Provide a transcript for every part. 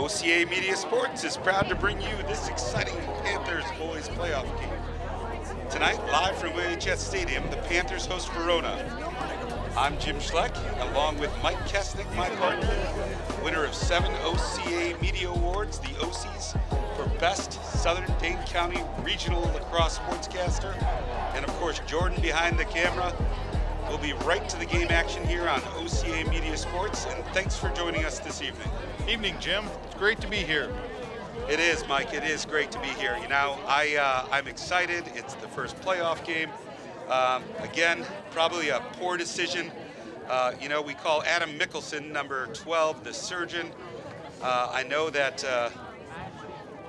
OCA Media Sports is proud to bring you this exciting Panthers Boys playoff game. Tonight, live from OHS Stadium, the Panthers host Verona. I'm Jim Schleck, along with Mike Kesnick, my partner, winner of 7 OCA Media Awards, the OCs, for Best Southern Dane County Regional Lacrosse Sportscaster, and of course, Jordan behind the camera. We'll be right to the game action here on OCA Media Sports, and thanks for joining us this evening. Evening, Jim. It's great to be here. It is, Mike. It is great to be here. You know, I'm excited. It's the first playoff game. Again, probably a poor decision. We call Adam Mickelson, number 12, the surgeon. I know that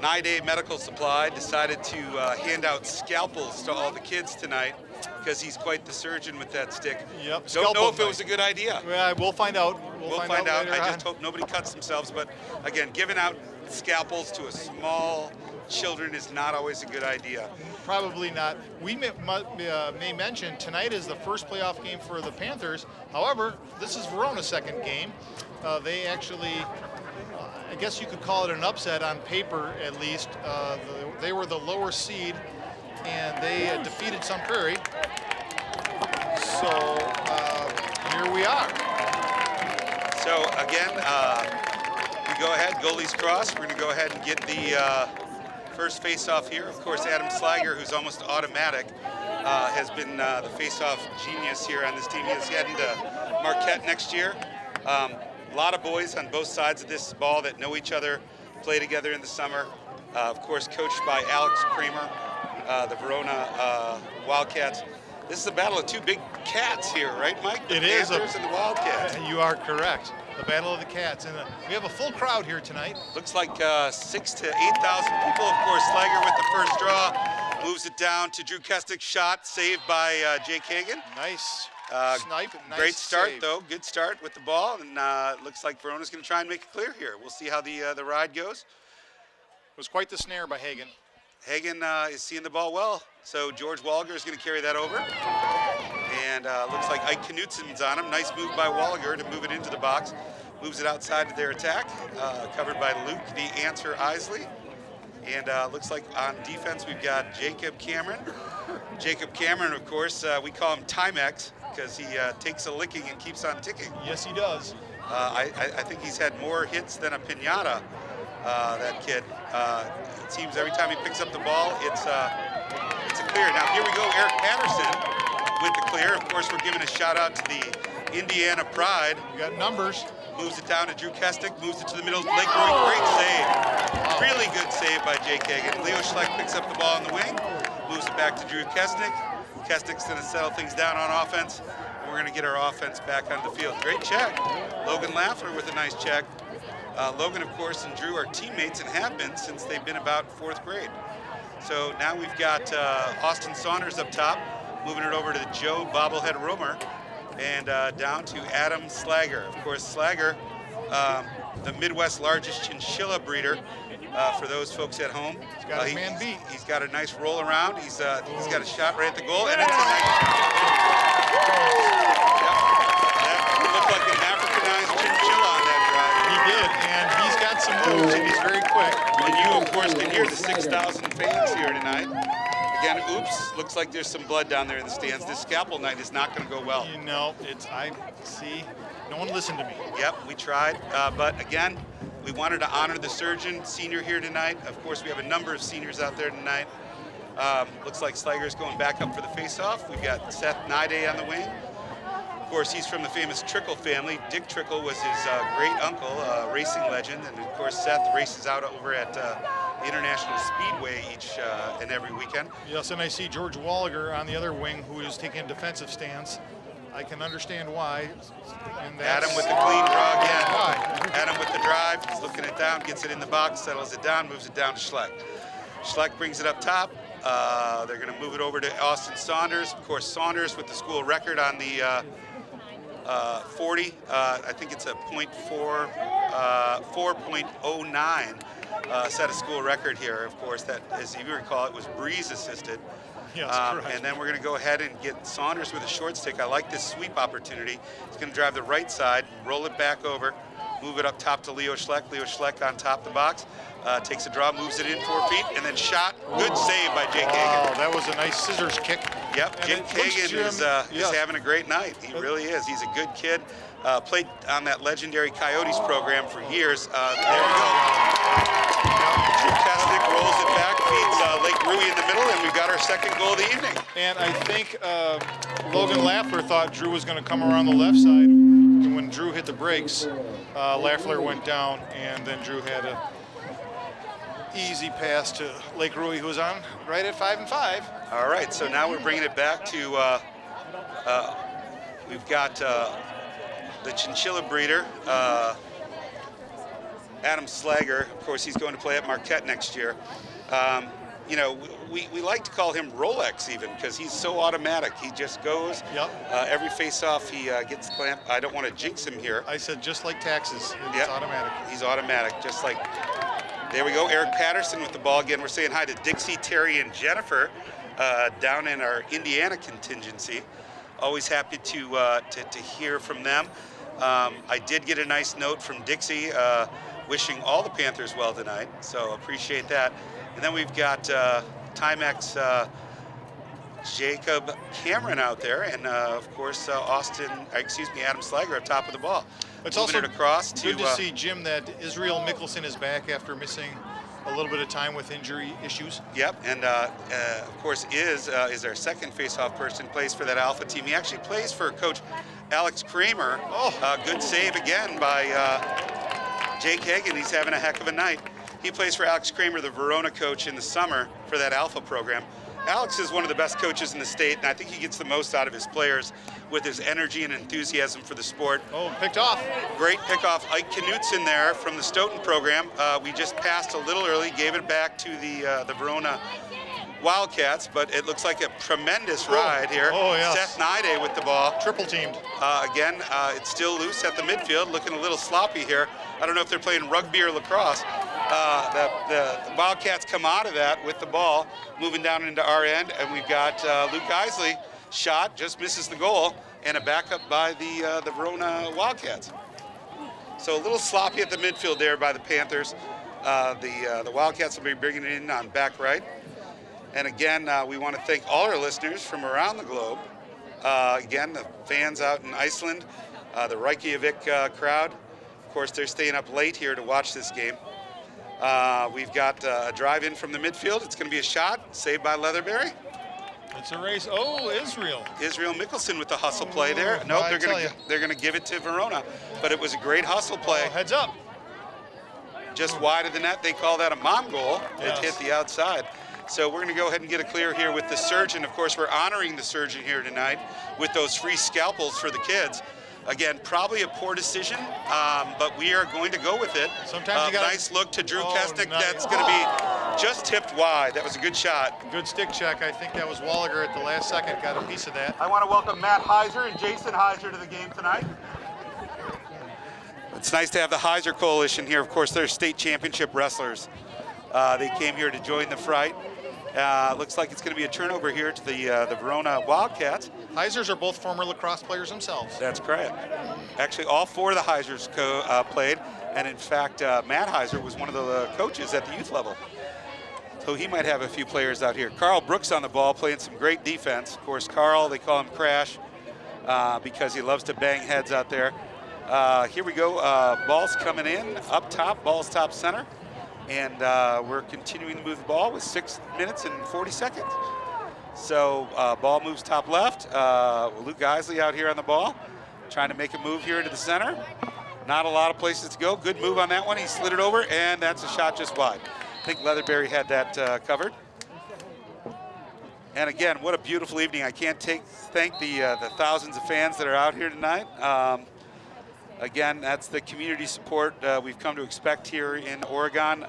Nide Medical Supply decided to hand out scalpels to all the kids tonight because he's quite the surgeon with that stick. Yep. Don't know if it was a good idea. Yeah, we'll find out. We'll find out. I just hope nobody cuts themselves. But again, giving out scalpels to a small children is not always a good idea. Probably not. We may mention tonight is the first playoff game for the Panthers. However, this is Verona's second game. They actually, I guess you could call it an upset on paper at least. They were the lower seed, and they defeated Sun Prairie. So here we are. So again, we go ahead, goalies cross. We're going to go ahead and get the first face-off here. Of course, Adam Slager, who's almost automatic, has been the face-off genius here on this team. He's heading to Marquette next year. A lot of boys on both sides of this ball that know each other, play together in the summer. Of course, coached by Alex Kramer, the Verona Wildcats. This is a battle of two big cats here, right, Mike? The Panthers and the Wildcats. You are correct. The Battle of the Cats. And we have a full crowd here tonight. Looks like 6,000 to 8,000 people. Of course, Slager with the first draw. Moves it down to Drew Kesnick. Shot saved by Jake Hagan. Nice snipe. Nice great start, save. though. Good start with the ball. And looks like Verona's going to try and make it clear here. We'll see how the ride goes. It was quite the snare by Hagan. Hagan is seeing the ball well. So George Walliger is going to carry that over. And looks like Ike Knutsen's on him. Nice move by Walliger to move it into the box. Moves it outside to their attack. Covered by Luke, the answer Isley. And looks like on defense we've got Jacob Cameron. Jacob Cameron, of course, we call him Timex because he takes a licking and keeps on ticking. Yes, he does. I think he's had more hits than a piñata, that kid. It seems every time he picks up the ball, it's a clear. Now here we go, Eric Patterson with the clear. Of course, we're giving a shout out to the Indiana Pride. You got numbers. Moves it down to Drew Kesnick, moves it to the middle. Lake Roy, great save. Really good save by Jake Hagan. Leo Schleck picks up the ball on the wing, moves it back to Drew Kesnick. Kesnick's going to settle things down on offense. And we're going to get our offense back on the field. Great check. Logan Laffler with a nice check. Logan, of course, and Drew are teammates and have been since they've been about 4th grade. So now we've got Austin Saunders up top, moving it over to Joe Bobblehead Romer, and down to Adam Slager. Of course, Slager, the Midwest's largest chinchilla breeder, for those folks at home. He's got a man beat. He's got a nice roll around. He's got a shot right at the goal, and it's a nice That looked like an Africanized chinchilla on that drive. He did, and he's got some moves, and he's very quick. And you, of course, can hear the 6,000 fans here tonight. Again, oops, looks like there's some blood down there in the stands. This scalpel night is not going to go well. You know, no one listened to me. Yep, we tried, but again, we wanted to honor the surgeon senior here tonight. Of course, we have a number of seniors out there tonight. Looks like Slager's going back up for the face-off. We've got Seth Nide on the wing. Of course, he's from the famous Trickle family. Dick Trickle was his great uncle, a racing legend, and of course, Seth races out over at the International Speedway each and every weekend. Yes, and I see George Walliger on the other wing, who is taking a defensive stance. I can understand why. And Adam with the clean draw again. Why? Adam with the drive. He's looking it down, gets it in the box, settles it down, moves it down to Schleck. Schleck brings it up top. They're going to move it over to Austin Saunders. Of course, Saunders with the school record on the 40. I think it's a 4.09 set a school record here. Of course, that, as you recall, it was Breeze assisted. Yes, correct. And then we're going to go ahead and get Saunders with a short stick. I like this sweep opportunity. He's going to drive the right side, roll it back over. move it up top to Leo Schleck. Leo Schleck on top of the box, takes a draw, moves it in 4 feet, and then shot. Good save by Jake Hagan. Wow, that was a nice scissors kick. Yep, Jake Hagan is having a great night. He really is. He's a good kid. Played on that legendary Coyotes program for years. There we go. Drew Kesnick rolls it back, feeds Lake Rui in the middle, and we've got our second goal of the evening. And I think Logan Lafler thought Drew was going to come around the left side. And when Drew hit the brakes, Lafler went down, and then Drew had a easy pass to Lake Rui, who was on right at 5-5. All right, so now we're bringing it back to, we've got the chinchilla breeder, Adam Slager. Of course, he's going to play at Marquette next year. You know, we like to call him Rolex even, because he's so automatic. He just goes. Yep. Every face-off, he gets the clamp. I don't want to jinx him here. I said just like taxes. It's automatic. He's automatic, just like. There we go. Eric Patterson with the ball again. We're saying hi to Dixie, Terry, and Jennifer down in our Indiana contingency. Always happy to hear from them. I did get a nice note from Dixie wishing all the Panthers well tonight, so appreciate that. And then we've got Timex Jacob Cameron out there, and of course Adam Slager up top of the ball. It's Moving also it across to, good to see, Jim, that Israel Mickelson is back after missing a little bit of time with injury issues. Yep, and of course is our second face-off person, plays for that Alpha team. He actually plays for Coach Alex Kramer. Good save again by Jake Hagan. He's having a heck of a night. He plays for Alex Kramer, the Verona coach, in the summer for that Alpha program. Alex is one of the best coaches in the state, and I think he gets the most out of his players with his energy and enthusiasm for the sport. Oh, picked off. Great pickoff. Ike Knutson there from the Stoughton program. We just passed a little early, gave it back to the Verona Wildcats, but it looks like a tremendous ride here. Oh, yes. Seth Nide with the ball. Triple teamed. Again, it's still loose at the midfield, looking a little sloppy here. I don't know if they're playing rugby or lacrosse. The Wildcats come out of that with the ball, moving down into our end, and we've got Luke Isley shot, just misses the goal, and a backup by the Verona Wildcats. So a little sloppy at the midfield there by the Panthers. The Wildcats will be bringing it in on back right. And again, we want to thank all our listeners from around the globe. Again, the fans out in Iceland, the Reykjavik crowd. Of course, they're staying up late here to watch this game. We've got a drive in from the midfield. It's going to be a shot, saved by Leatherberry. It's a race. Oh, Israel. Israel Mickelson with the hustle play there. Nope, they're going to give it to Verona. But it was a great hustle play. Oh, heads up. Just wide of the net. They call that a mom goal. Yes. It hit the outside. So we're going to go ahead and get a clear here with the surgeon. Of course, we're honoring the surgeon here tonight with those free scalpels for the kids. Again, probably a poor decision, but we are going to go with it. Sometimes you got nice look to Drew Kesnick. Nice. That's going to be just tipped wide. That was a good shot. Good stick check. I think that was Walliger at the last second. Got a piece of that. I want to welcome Matt Heiser and Jason Heiser to the game tonight. It's nice to have the Heiser Coalition here. Of course, they're state championship wrestlers. They came here to join the fright. Looks like it's going to be a turnover here to the Verona Wildcats. Heisers are both former lacrosse players themselves. That's correct. Actually, all four of the Heisers played, and in fact, Matt Heiser was one of the coaches at the youth level. So he might have a few players out here. Carl Brooks on the ball, playing some great defense. Of course, Carl, they call him Crash because he loves to bang heads out there. Here we go. Ball's coming in, up top, ball's top center. And we're continuing to move the ball with 6 minutes and 40 seconds. So ball moves top left. Luke Isley out here on the ball, trying to make a move here into the center. Not a lot of places to go. Good move on that one. He slid it over, and that's a shot just wide. I think Leatherberry had that covered. And again, what a beautiful evening. I can't thank the thousands of fans that are out here tonight. Again, that's the community support we've come to expect here in Oregon.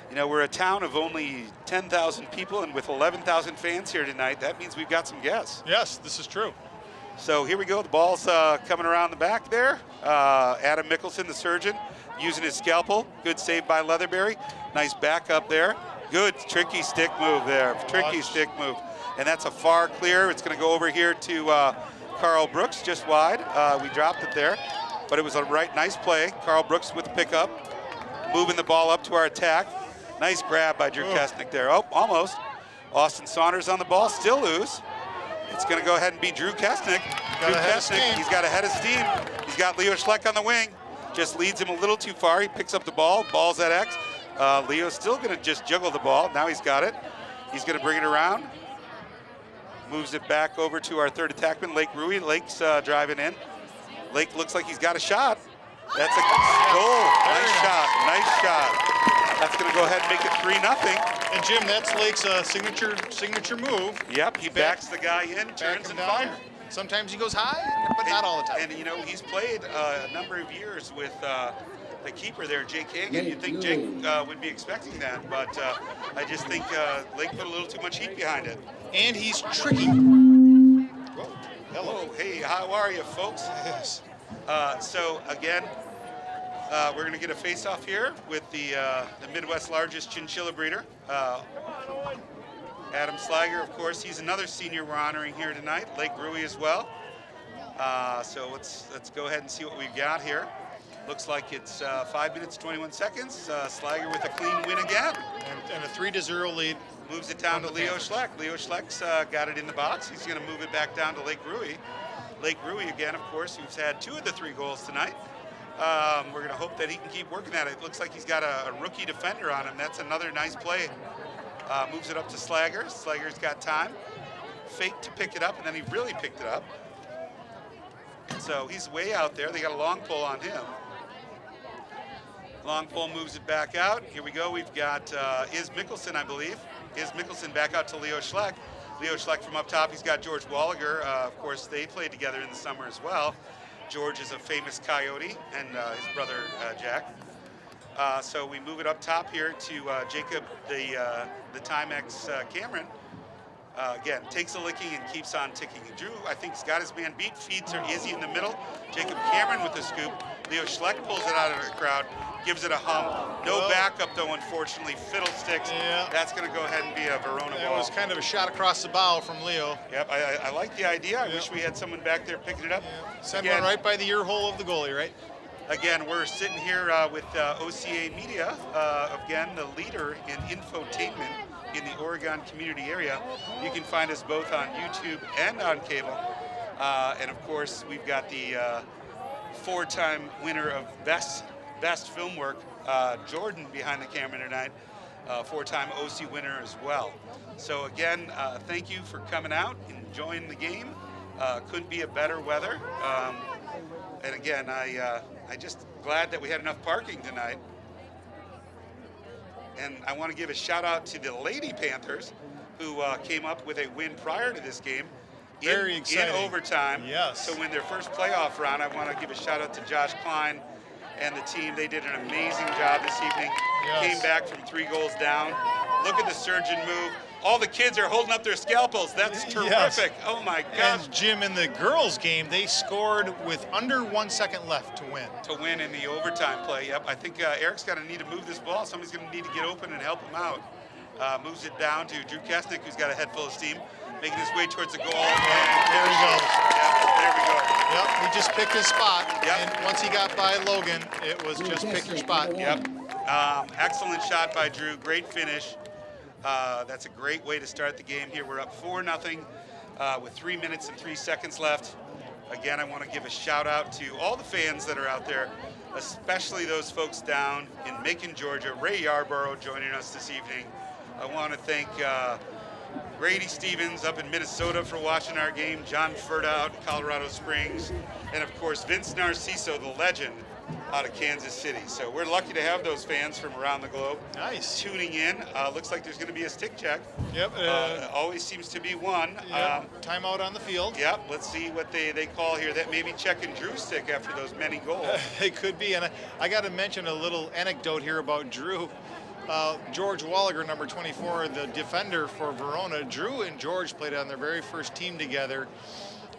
You know, we're a town of only 10,000 people, and with 11,000 fans here tonight, that means we've got some guests. Yes, this is true. So here we go. The ball's coming around the back there. Adam Mickelson, the surgeon, using his scalpel. Good save by Leatherberry. Nice back up there. Good tricky stick move there. Tricky stick move. And that's a far clear. It's going to go over here to Carl Brooks, just wide. We dropped it there. but it was a nice play. Carl Brooks with the pickup, moving the ball up to our attack. Nice grab by Drew Kestnick there. Oh, almost. Austin Saunders on the ball, still loose. It's going to go ahead and be Drew Kestnick. Drew Kestnick, he's got a head of steam. He's got Leo Schleck on the wing. Just leads him a little too far. He picks up the ball. Ball's at X. Leo's still going to just juggle the ball. Now he's got it. He's going to bring it around. Moves it back over to our third attackman, Lake Rui. Lake's driving in. Lake looks like he's got a shot. That's a goal. Nice shot. Nice shot. That's going to go ahead and make it 3-0. And Jim, that's Lake's signature move. Yep, he backs the guy in, turns and fires. Sometimes he goes high, but not all the time. And, you know, he's played a number of years with the keeper there, Jake Hagan. You'd think Jake would be expecting that, but I just think Lake put a little too much heat behind it. And he's tricky. Whoa, hello. Hey, how are you, folks? Yes. So, again, we're going to get a face-off here with the Midwest's largest chinchilla breeder. Adam Slager, of course, he's another senior we're honoring here tonight. Lake Rui as well. So let's go ahead and see what we've got here. Looks like it's 5 minutes, 21 seconds. Slager with a clean win again. And a 3-0 lead. Moves it down to Leo Schleck. Leo Schleck's got it in the box. He's going to move it back down to Lake Rui. Lake Rui, again, of course, who's had 2 of the 3 goals tonight. We're going to hope that he can keep working at it. It looks like he's got a rookie defender on him. That's another nice play. Moves it up to Slager. Slager's got time. Fake to pick it up, and then he really picked it up. So he's way out there. They got a long pull on him. Long pull moves it back out. Here we go. We've got Iz Mickelson, I believe. Iz Mickelson back out to Leo Schleck. Leo Schleck from up top. He's got George Walliger. Of course, they played together in the summer as well. George is a famous Coyote, and his brother, Jack. So we move it up top here to Jacob, the Timex Cameron. Again, takes a licking and keeps on ticking. Drew, I think, has got his man beat. Feeds her Izzy in the middle. Jacob Cameron with the scoop. Leo Schleck pulls it out of the crowd, gives it a hump. No backup, though, unfortunately. Fiddlesticks. Yeah. That's going to go ahead and be a Verona ball. It was kind of a shot across the bow from Leo. Yep, I like the idea. I wish we had someone back there picking it up. Yeah. Send one right by the ear hole of the goalie, right? Again, we're sitting here with OCA Media, again, the leader in infotainment in the Oregon community area. You can find us both on YouTube and on cable. And of course, we've got the 4-time winner of best film work, Jordan, behind the camera tonight, 4-time OC winner as well. So again, thank you for coming out, enjoying the game. Couldn't be a better weather. And again, I just glad that we had enough parking tonight. And I want to give a shout out to the Lady Panthers, who came up with a win prior to this game. Very exciting. In overtime. Yes. So win their first playoff round. I want to give a shout out to Josh Klein and the team. They did an amazing job this evening. Yes. Came back from 3 goals down. Look at the surgeon move. All the kids are holding up their scalpels. That's terrific. Yes. Oh my gosh. And Jim, in the girls' game, they scored with under 1 second left to win. To win in the overtime play, yep. I think Eric's going to need to move this ball. Somebody's going to need to get open and help him out. Moves it down to Drew Kestnick, who's got a head full of steam, making his way towards the goal. And there he goes. Yep, there we go. Yep, he just picked his spot. Yep. And once he got by Logan, it was just pick your spot. Yep. Excellent shot by Drew. Great finish. That's a great way to start the game here. We're up 4-0 with 3 minutes and 3 seconds left. Again, I want to give a shout out to all the fans that are out there, especially those folks down in Macon, Georgia. Ray Yarborough joining us this evening. I want to thank Grady Stevens up in Minnesota for watching our game, John Furta out in Colorado Springs, and of course Vince Narciso, the legend, out of Kansas City. So we're lucky to have those fans from around the globe. Nice. Tuning in. Looks like there's going to be a stick check. Yep. Always seems to be one. Yep. Timeout on the field. Yep. Let's see what they call here. That may be checking Drew's stick after those many goals. It could be. And I got to mention a little anecdote here about Drew. George Walliger, number 24, the defender for Verona. Drew and George played on their very first team together.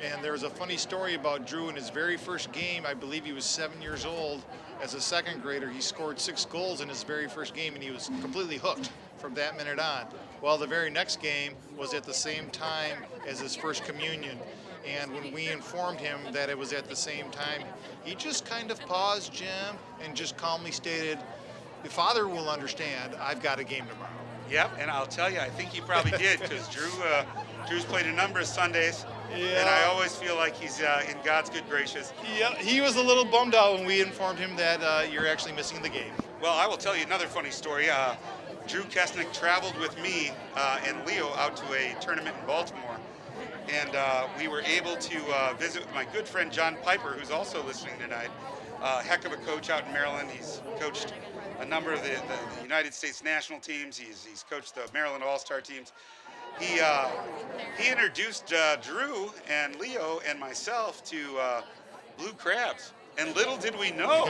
And there's a funny story about Drew in his very first game. I believe he was 7 years old. As a second grader, he scored 6 goals in his very first game, and he was completely hooked from that minute on. Well, the very next game was at the same time as his first communion. And when we informed him that it was at the same time, he just kind of paused, Jim, and just calmly stated, "The Father will understand, I've got a game tomorrow." Yep, and I'll tell you, I think he probably did, because Drew's played a number of Sundays, and I always feel like he's in God's good graces. Yeah, he was a little bummed out when we informed him that you're actually missing the game. Well, I will tell you another funny story. Drew Kestnick traveled with me and Leo out to a tournament in Baltimore, and we were able to visit with my good friend John Piper, who's also listening tonight. Heck of a coach out in Maryland. He's coached a number of the United States national teams. He's coached the Maryland All-Star teams. He introduced Drew and Leo and myself to blue crabs. And little did we know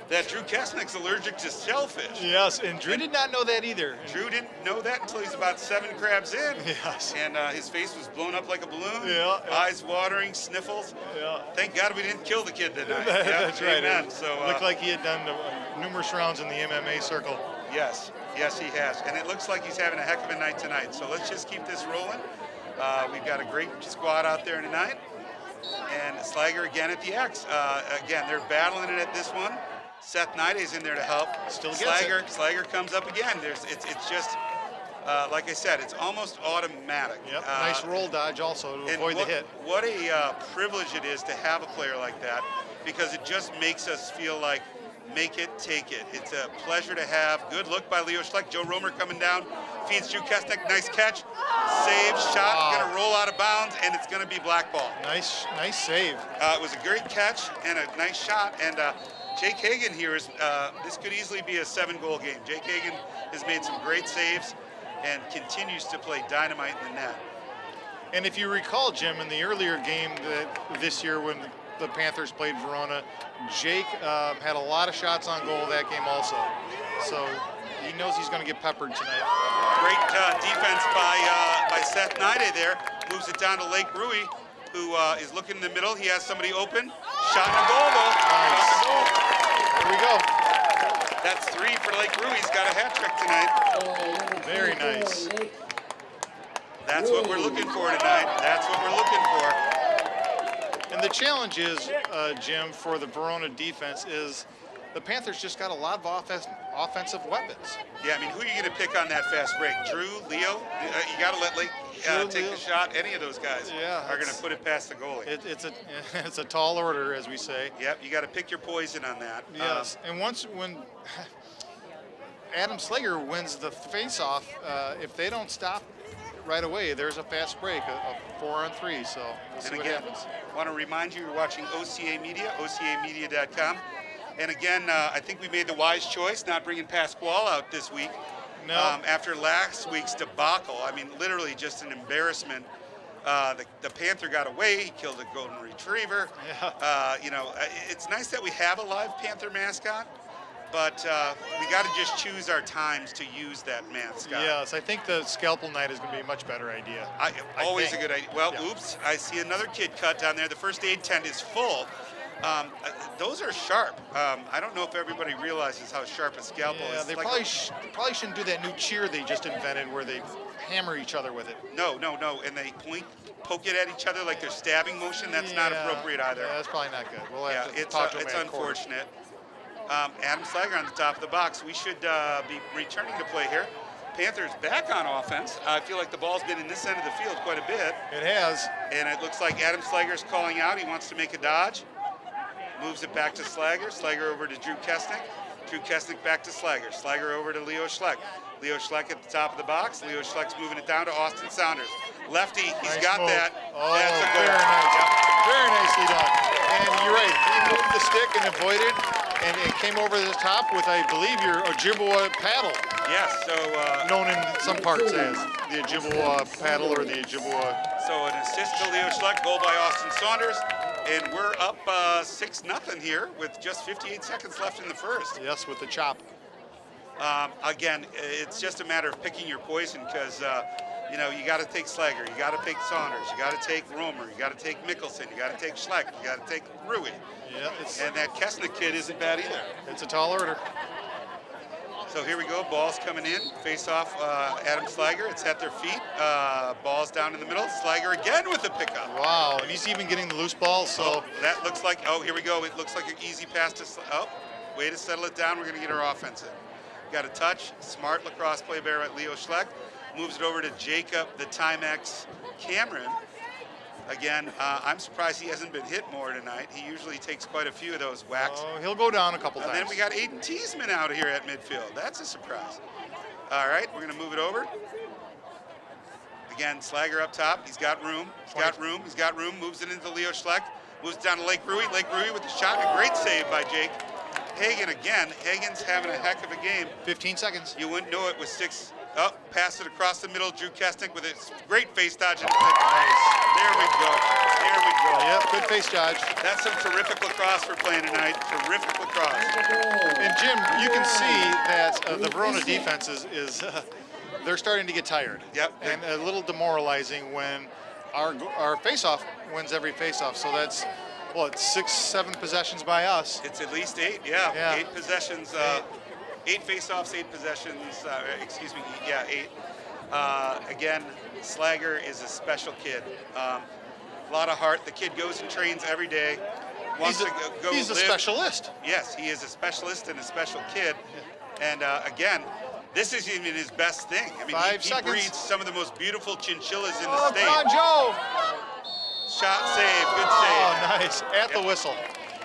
that Drew Kestnick's allergic to shellfish. Yes, and Drew did not know that either. Drew didn't know that until he's about 7 crabs in. Yes. And his face was blown up like a balloon. Yeah. Eyes watering, sniffles. Yeah. Thank God we didn't kill the kid tonight. That's right. Amen. So looked like he had done numerous rounds in the MMA circle. Yes, he has. And it looks like he's having a heck of a night tonight. So let's just keep this rolling. We've got a great squad out there tonight. And Slager again at the X. Again, they're battling it at this one. Seth Nide's in there to help. Still gets it. Slager comes up again. It's just, like I said, it's almost automatic. Yep, nice roll dodge also to avoid the hit. What a privilege it is to have a player like that, because it just makes us feel like make it, take it. It's a pleasure to have. Good look by Leo Schleck. Joe Romer coming down, feeds Drew Kestnick. Nice catch. Save, shot, going to roll out of bounds, and it's going to be black ball. Nice save. It was a great catch and a nice shot. And Jake Hagan here is, this could easily be a 7-goal game. Jake Hagan has made some great saves and continues to play dynamite in the net. And if you recall, Jim, in the earlier game this year when the Panthers played Verona, Jake had a lot of shots on goal that game also. So he knows he's going to get peppered tonight. Great defense by Seth Nide there. Moves it down to Lake Rui, who is looking in the middle. He has somebody open. Shot and a goal, though. Nice. Here we go. That's 3 for Lake Rui. He's got a hat trick tonight. Very nice. That's what we're looking for tonight. That's what we're looking for. And the challenge is, Jim, for the Verona defense is the Panthers just got a lot of offensive weapons. Yeah, I mean, who are you going to pick on that fast break? Drew, Leo? You got to let Lake take the shot. Any of those guys are going to put it past the goalie. It's a tall order, as we say. Yep, you got to pick your poison on that. Yes, and when Adam Slager wins the face-off, if they don't stop right away, there's a fast break, a 4-on-3, so we'll see what happens. I want to remind you, you're watching OCA Media, ocamedia.com. And again, I think we made the wise choice not bringing Pasquale out this week. No. After last week's debacle, I mean, literally just an embarrassment. The Panther got away. He killed a golden retriever. Yeah. It's nice that we have a live Panther mascot, but we got to just choose our times to use that mascot. Yes, I think the scalpel night is going to be a much better idea. Always a good idea. Well, oops, I see another kid cut down there. The first aid tent is full. Those are sharp. I don't know if everybody realizes how sharp a scalpel is. They probably shouldn't do that new cheer they just invented where they hammer each other with it. No. And they poke it at each other like they're stabbing motion. That's not appropriate either. Yeah, that's probably not good. We'll have to talk to them. It's unfortunate. Adam Slager on the top of the box. We should be returning to play here. Panthers back on offense. I feel like the ball's been in this end of the field quite a bit. It has. And it looks like Adam Slager's calling out. He wants to make a dodge. Moves it back to Slager. Slager over to Drew Kestnick. Drew Kestnick back to Slager. Slager over to Leo Schleck. Leo Schleck at the top of the box. Leo Schleck's moving it down to Austin Saunders. Lefty, he's got that. Oh, that's a goal. Very nice. Very nicely done. And you're right. He moved the stick and avoided, and it came over the top with, I believe, your Ojibwa paddle. Yes, so known in some parts as the Ojibwa paddle or the Ojibwa. So an assist to Leo Schleck, goal by Austin Saunders. And we're up 6-0 here with just 58 seconds left in the first. Yes, with the chop. Again, it's just a matter of picking your poison because, you got to take Slager, you got to take Saunders, you got to take Romer, you got to take Mickelson, you got to take Schleck, you got to take Rui. Yeah, and that Kestnick kid isn't bad either. It's a tall order. So here we go, ball's coming in, face off Adam Slager, it's at their feet, ball's down in the middle, Slager again with the pickup. Wow, and he's even getting the loose ball, so. Oh, that looks like, oh, here we go, it looks like an easy pass to, oh, way to settle it down, we're gonna get our offense in. Got a touch, smart lacrosse play there at Leo Schleck, moves it over to Jacob, the Timex Cameron. Again, I'm surprised he hasn't been hit more tonight. He usually takes quite a few of those whacks. Oh, he'll go down a couple times. And then we got Aiden Teasman out here at midfield. That's a surprise. All right, we're gonna move it over. Again, Slager up top. He's got room. He's got room. Moves it into Leo Schleck. Moves it down to Lake Rui. Lake Rui with the shot. A great save by Jake Hagen again. Hagen's having a heck of a game. 15 seconds. You wouldn't know it with 6. Oh, pass it across the middle. Drew Kestnick with a great face dodge. And Nice. there we go. There we go. Yep, good face dodge. That's some terrific lacrosse we're playing tonight. Terrific lacrosse. And Jim, you can see that the Verona defense is they're starting to get tired. Yep. And a little demoralizing when our face-off wins every face-off. So that's, what, 6, 7 possessions by us. It's at least 8, yeah. Yeah. 8 possessions, 8 face-offs, 8 possessions, 8. Again, Slager is a special kid. A lot of heart. The kid goes and trains every day. He's a specialist. Yes, he is a specialist and a special kid. And again, this is even his best thing. I mean, 5 he seconds. breeds some of the most beautiful chinchillas in the Oh, state. come on, Joe. Shot save, good save. Oh, nice. At the whistle.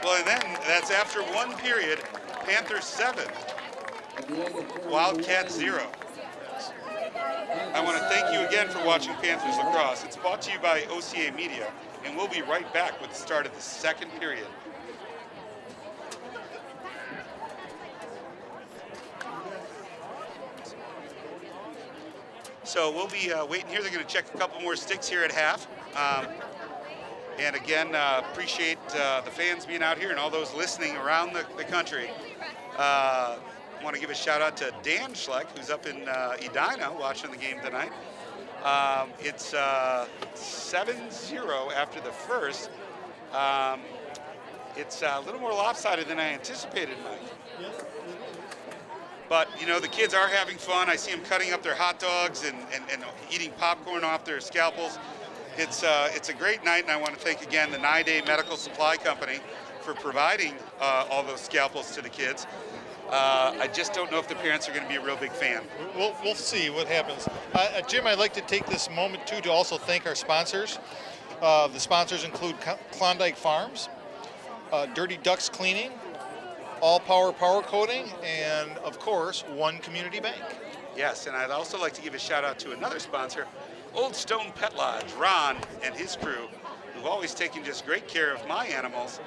Well, and then that's after 1 period. Panthers 7, Wildcats 0. I want to thank you again for watching Panthers Lacrosse. It's brought to you by OCA Media, and we'll be right back with the start of the 2nd period. So we'll be waiting here. They're going to check a couple more sticks here at half. And again, appreciate the fans being out here and all those listening around the country. I want to give a shout out to Dan Schleck, who's up in Edina watching the game tonight. It's 7-0 after the first. It's a little more lopsided than I anticipated, Mike. But, you know, the kids are having fun. I see them cutting up their hot dogs and eating popcorn off their scalpels. It's a great night, and I want to thank again the Nine-Day Medical Supply Company for providing all those scalpels to the kids. I just don't know if the parents are going to be a real big fan. We'll see what happens. Jim, I'd like to take this moment, too, to also thank our sponsors. The sponsors include Klondike Farms, Dirty Ducks Cleaning, All Power Power Coating, and, of course, One Community Bank. Yes, and I'd also like to give a shout-out to another sponsor, Old Stone Pet Lodge, Ron and his crew, who've always taken just great care of my animals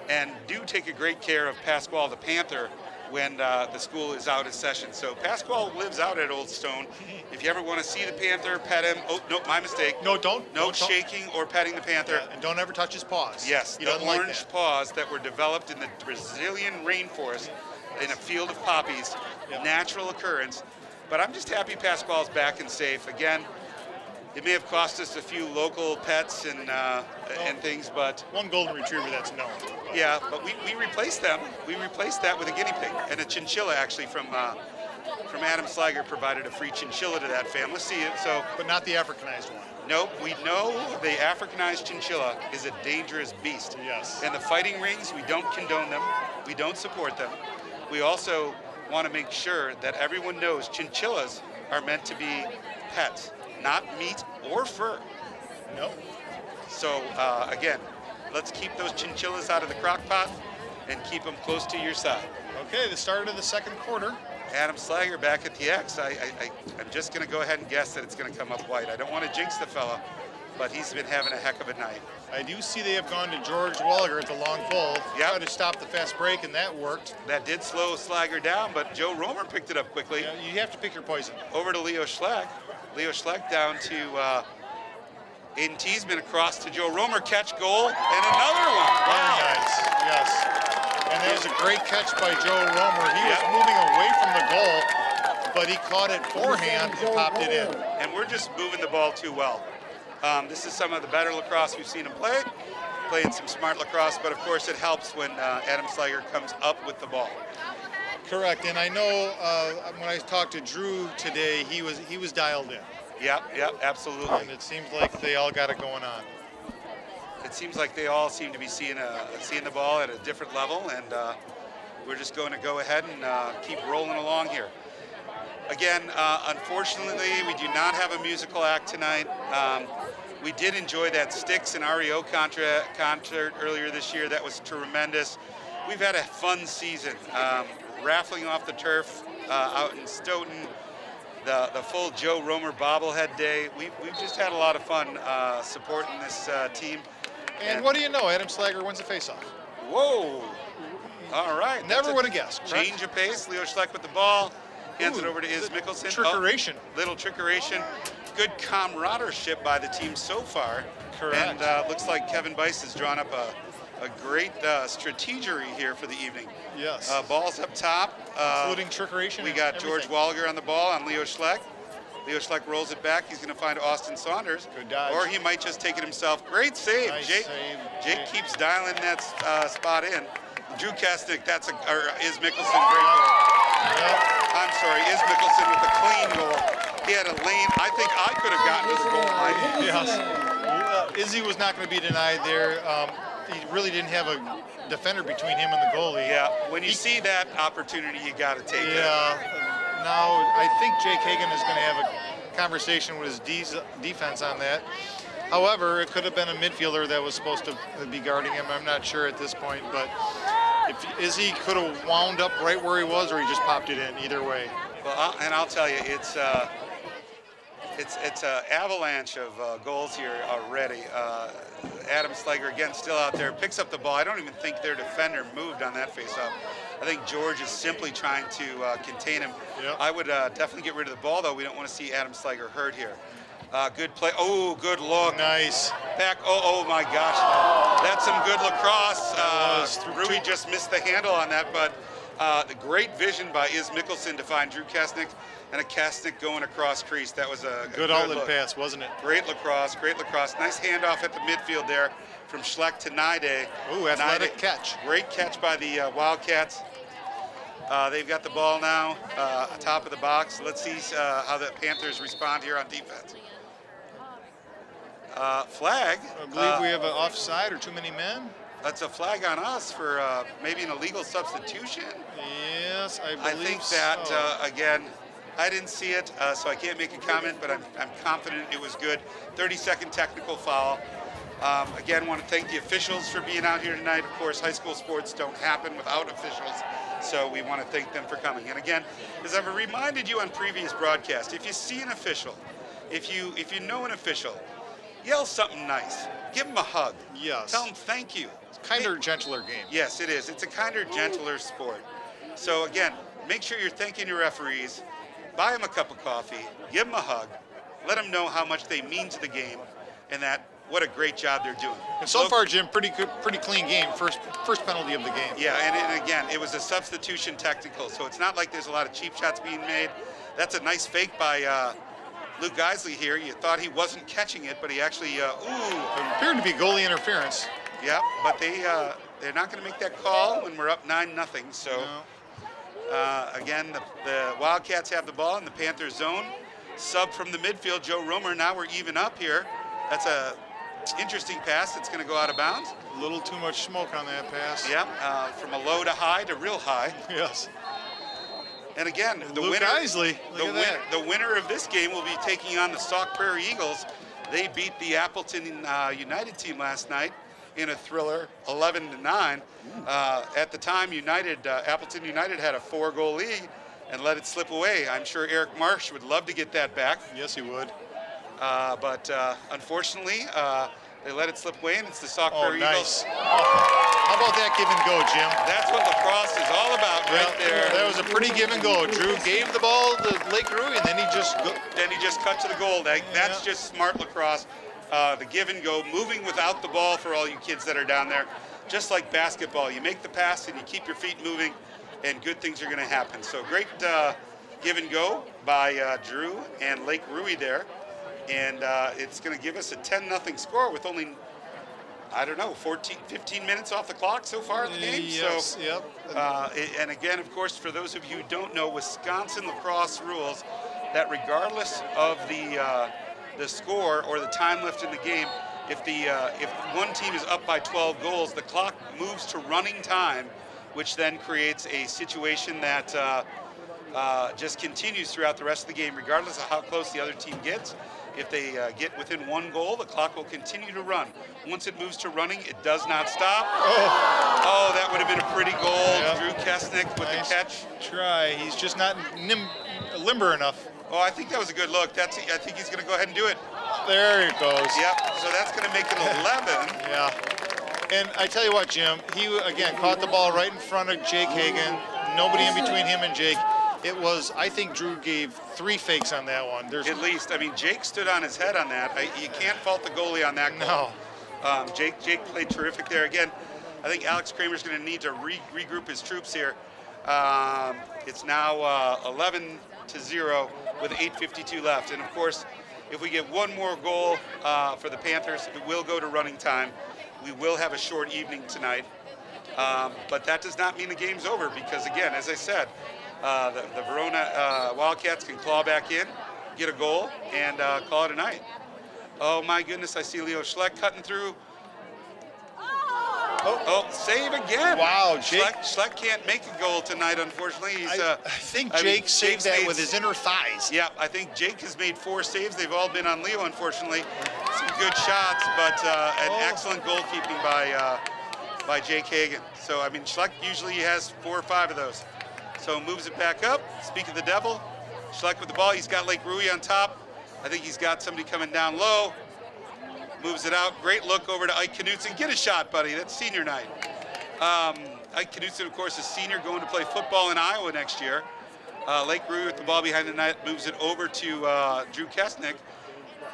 and do take a great care of Pasquale the Panther when the school is out of session. So Pasquale lives out at Old Stone. If you ever want to see the Panther, pet him. Oh, no, my mistake. No, don't. No shaking or petting the Panther. Yeah, and don't ever touch his paws. Yes, he the doesn't like orange that. paws that were developed in the Brazilian rainforest in a field of poppies, natural occurrence. But I'm just happy Pasquale's back and safe. Again, it may have cost us a few local pets and things, but one golden retriever that's known. Yeah, but we replaced them. We replaced that with a guinea pig and a chinchilla, actually, from Adam Slager provided a free chinchilla to that family. See it, so. But not the Africanized one. Nope, we know the Africanized chinchilla is a dangerous beast. Yes. And the fighting rings, we don't condone them. We don't support them. We also want to make sure that everyone knows chinchillas are meant to be pets, not meat or fur. Nope. So again, let's keep those chinchillas out of the crock pot and keep them close to your side. Okay, the start of the 2nd quarter. Adam Slager back at the X. I'm just going to go ahead and guess that it's going to come up white. I don't want to jinx the fella, but he's been having a heck of a night. I do see they have gone to George Welliger at the long pole. Yep. Tried to stop the fast break, and that worked. That did slow Slager down, but Joe Romer picked it up quickly. Yeah, you have to pick your poison. Over to Leo Schleck. Leo Schleck down to Aiden Teasman across to Joe Romer. Catch, goal, and another one. Wow. Very nice, yes. And that was a great catch by Joe Romer. He was moving away from the goal, but he caught it forehand and popped it in. And we're just moving the ball too well. This is some of the better lacrosse we've seen him play. Playing some smart lacrosse, but of course it helps when Adam Slager comes up with the ball. Correct, and I know when I talked to Drew today, he was dialed in. Yep, absolutely. And it seems like they all got it going on. It seems like they all seem to be seeing the ball at a different level, and we're just going to go ahead and keep rolling along here. Again, unfortunately, we do not have a musical act tonight. We did enjoy that Styx and REO concert earlier this year. That was tremendous. We've had a fun season. Raffling off the turf out in Stoughton, the full Joe Romer bobblehead day. We've just had a lot of fun supporting this team. And what do you know? Adam Slager wins the faceoff. Whoa! All right. Never would have guessed. Change of pace. Leo Schleck with the ball. Hands it over to Iz Mickelson. Trickeration. Little trickeration. Good camaraderie by the team so far. Correct. And looks like Kevin Bice has drawn up a great strategery here for the evening. Yes. Balls up top. Including trickeration. We got George Walliger on the ball on Leo Schleck. Leo Schleck rolls it back. He's going to find Austin Saunders. Good dodge. Or he might just take it himself. Great save. Nice Jake, save. Jake keeps dialing that spot in. Drew Kastnick, Iz Mickelson, great goal. Yep. I'm sorry, Iz Mickelson with a clean goal. He had a lane. I think I could have gotten to the goal line. Yes. Izzy was not going to be denied there. He really didn't have a defender between him and the goalie. Yeah, when you see that opportunity, you got to take it. Yeah. Now, I think Jake Hagan is going to have a conversation with his defense on that. However, it could have been a midfielder that was supposed to be guarding him. I'm not sure at this point, but if Izzy could have wound up right where he was, or he just popped it in. Either way. Well, and I'll tell you, it's an avalanche of goals here already. Adam Slager, again, still out there, picks up the ball. I don't even think their defender moved on that faceoff. I think George is simply trying to contain him. Yep. I would definitely get rid of the ball, though. We don't want to see Adam Slager hurt here. Good play. Oh, good look. Nice. Back. Oh my gosh. That's some good lacrosse. Rui just missed the handle on that, but the great vision by Iz Mickelson to find Drew Kastnick, and a Kastnick going across crease. That was a good outlet pass, wasn't it? Great lacrosse, great lacrosse. Nice handoff at the midfield there from Schleck to Naide. Ooh, athletic catch. Great catch by the Wildcats. They've got the ball now, top of the box. Let's see how the Panthers respond here on defense. Flag. I believe we have an offside or too many men. That's a flag on us for maybe an illegal substitution. Yes, I believe I think that, so. again, I didn't see it, so I can't make a comment, but I'm confident it was good. 30-second technical foul. Again, want to thank the officials for being out here tonight. Of course, high school sports don't happen without officials, so we want to thank them for coming. And again, as I've reminded you on previous broadcasts, if you see an official, if you know an official, yell something nice. Give them a hug. Yes. Tell them thank you. It's a kinder, gentler game. Yes, it is. It's a kinder, gentler sport. So again, make sure you're thanking your referees. Buy them a cup of coffee. Give them a hug. Let them know how much they mean to the game, and that what a great job they're doing. And so far, Jim, pretty good, pretty clean game. First penalty of the game. Yeah, and again, it was a substitution technical, so it's not like there's a lot of cheap shots being made. That's a nice fake by Luke Geisley here. You thought he wasn't catching it, but he actually, It appeared to be goalie interference. Yeah, but they're not going to make that call when we're up 9-0. So again, the Wildcats have the ball in the Panthers zone. Sub from the midfield, Joe Romer. Now we're even up here. That's a interesting pass. It's going to go out of bounds. A little too much smoke on that pass. Yeah, from a low to high to real high. Yes. And again, the Luke winner, Geisley, the winner of this game will be taking on the Sauk Prairie Eagles. They beat the Appleton United team last night in a thriller, 11-9. At the time, Appleton United had a 4-goal lead and let it slip away. I'm sure Eric Marsh would love to get that back. Yes, he would. But unfortunately, they let it slip away, and it's the Sauk Prairie nice. Eagles. How about that give and go, Jim? That's what lacrosse is all about right there. That was a pretty give and go. Drew gave the ball to Lake Rui, and then he just cut to the goal. That's just smart lacrosse. The give and go, moving without the ball for all you kids that are down there. Just like basketball, you make the pass and you keep your feet moving, and good things are going to happen. So great give and go by Drew and Lake Rui there. And it's going to give us a 10-0 score with only, I don't know, 15 minutes off the clock so far in the game. Yes, So, yep. and again, of course, for those of you who don't know, Wisconsin lacrosse rules that regardless of the score or the time left in the game, if one team is up by 12 goals, the clock moves to running time, which then creates a situation that just continues throughout the rest of the game, regardless of how close the other team gets. If they get within 1 goal, the clock will continue to run. Once it moves to running, it does not stop. Oh, that would have been a pretty goal. Yep. Drew Kesnick with Nice the catch. try. He's just not limber enough. Oh, I think that was a good look. I think he's going to go ahead and do it. There it goes. Yep. So that's going to make it 11. Yeah. And I tell you what, Jim, he again caught the ball right in front of Jake Hagan. Nobody in between him and Jake. It was, I think Drew gave 3 fakes on that one. There's At least, I mean, Jake stood on his head on that. You can't fault the goalie on that goal. no. Jake played terrific there. Again, I think Alex Kramer's going to need to regroup his troops here. It's now 11-0 with 8:52 left. And of course, if we get one more goal for the Panthers, it will go to running time. We will have a short evening tonight. But that does not mean the game's over because, again, as I said, the Verona Wildcats can claw back in, get a goal, and call it a night. Oh, my goodness, I see Leo Schleck cutting through. Oh, save again. Wow, Jake. Schleck can't make a goal tonight, unfortunately. He's, I think Jake saved that with his inner thighs. Yeah, I think Jake has made 4 saves. They've all been on Leo, unfortunately. Some good shots, but an excellent goalkeeping by Jake Hagan. So, I mean, Schleck usually has 4 or 5 of those. So moves it back up. Speak of the devil. Schleck with the ball. He's got Lake Rui on top. I think he's got somebody coming down low. Moves it out. Great look over to Ike Knutson. Get a shot, buddy. That's senior night. Ike Knutson, of course, is senior, going to play football in Iowa next year. Lake Rui with the ball behind the net moves it over to Drew Kesnick.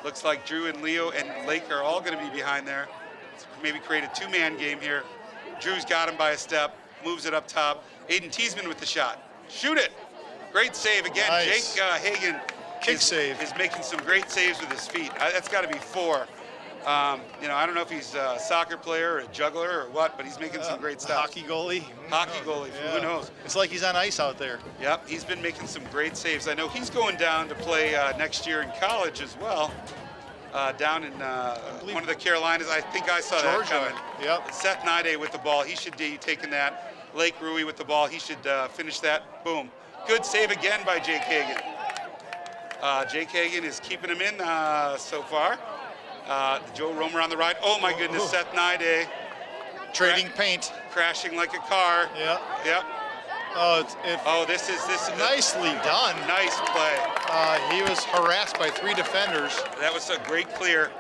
Looks like Drew and Leo and Lake are all going to be behind there. Let's maybe create a 2-man game here. Drew's got him by a step. Moves it up top. Aiden Teasman with the shot. Shoot it. Great save again. Nice. Jake Hagan is making some great saves with his feet. That's got to be 4. You know, I don't know if he's a soccer player or a juggler or what, but he's making some great stuff. Hockey goalie. Hockey goalie, who knows? It's like he's on ice out there. Yep, he's been making some great saves. I know he's going down to play next year in college as well, down in one of the Carolinas. I think I saw Georgia. that coming. Yep. Seth Nide with the ball. He should be taking that. Lake Rui with the ball. He should finish that. Boom. Good save again by Jake Hagan. Jake Hagan is keeping him in so far. Joe Romer on the right. Oh my goodness, Seth Nide. Trading paint. Crashing like a car. Yep. Yep. Oh, this is nicely done. Nice play. He was harassed by 3 defenders. That was a great clear.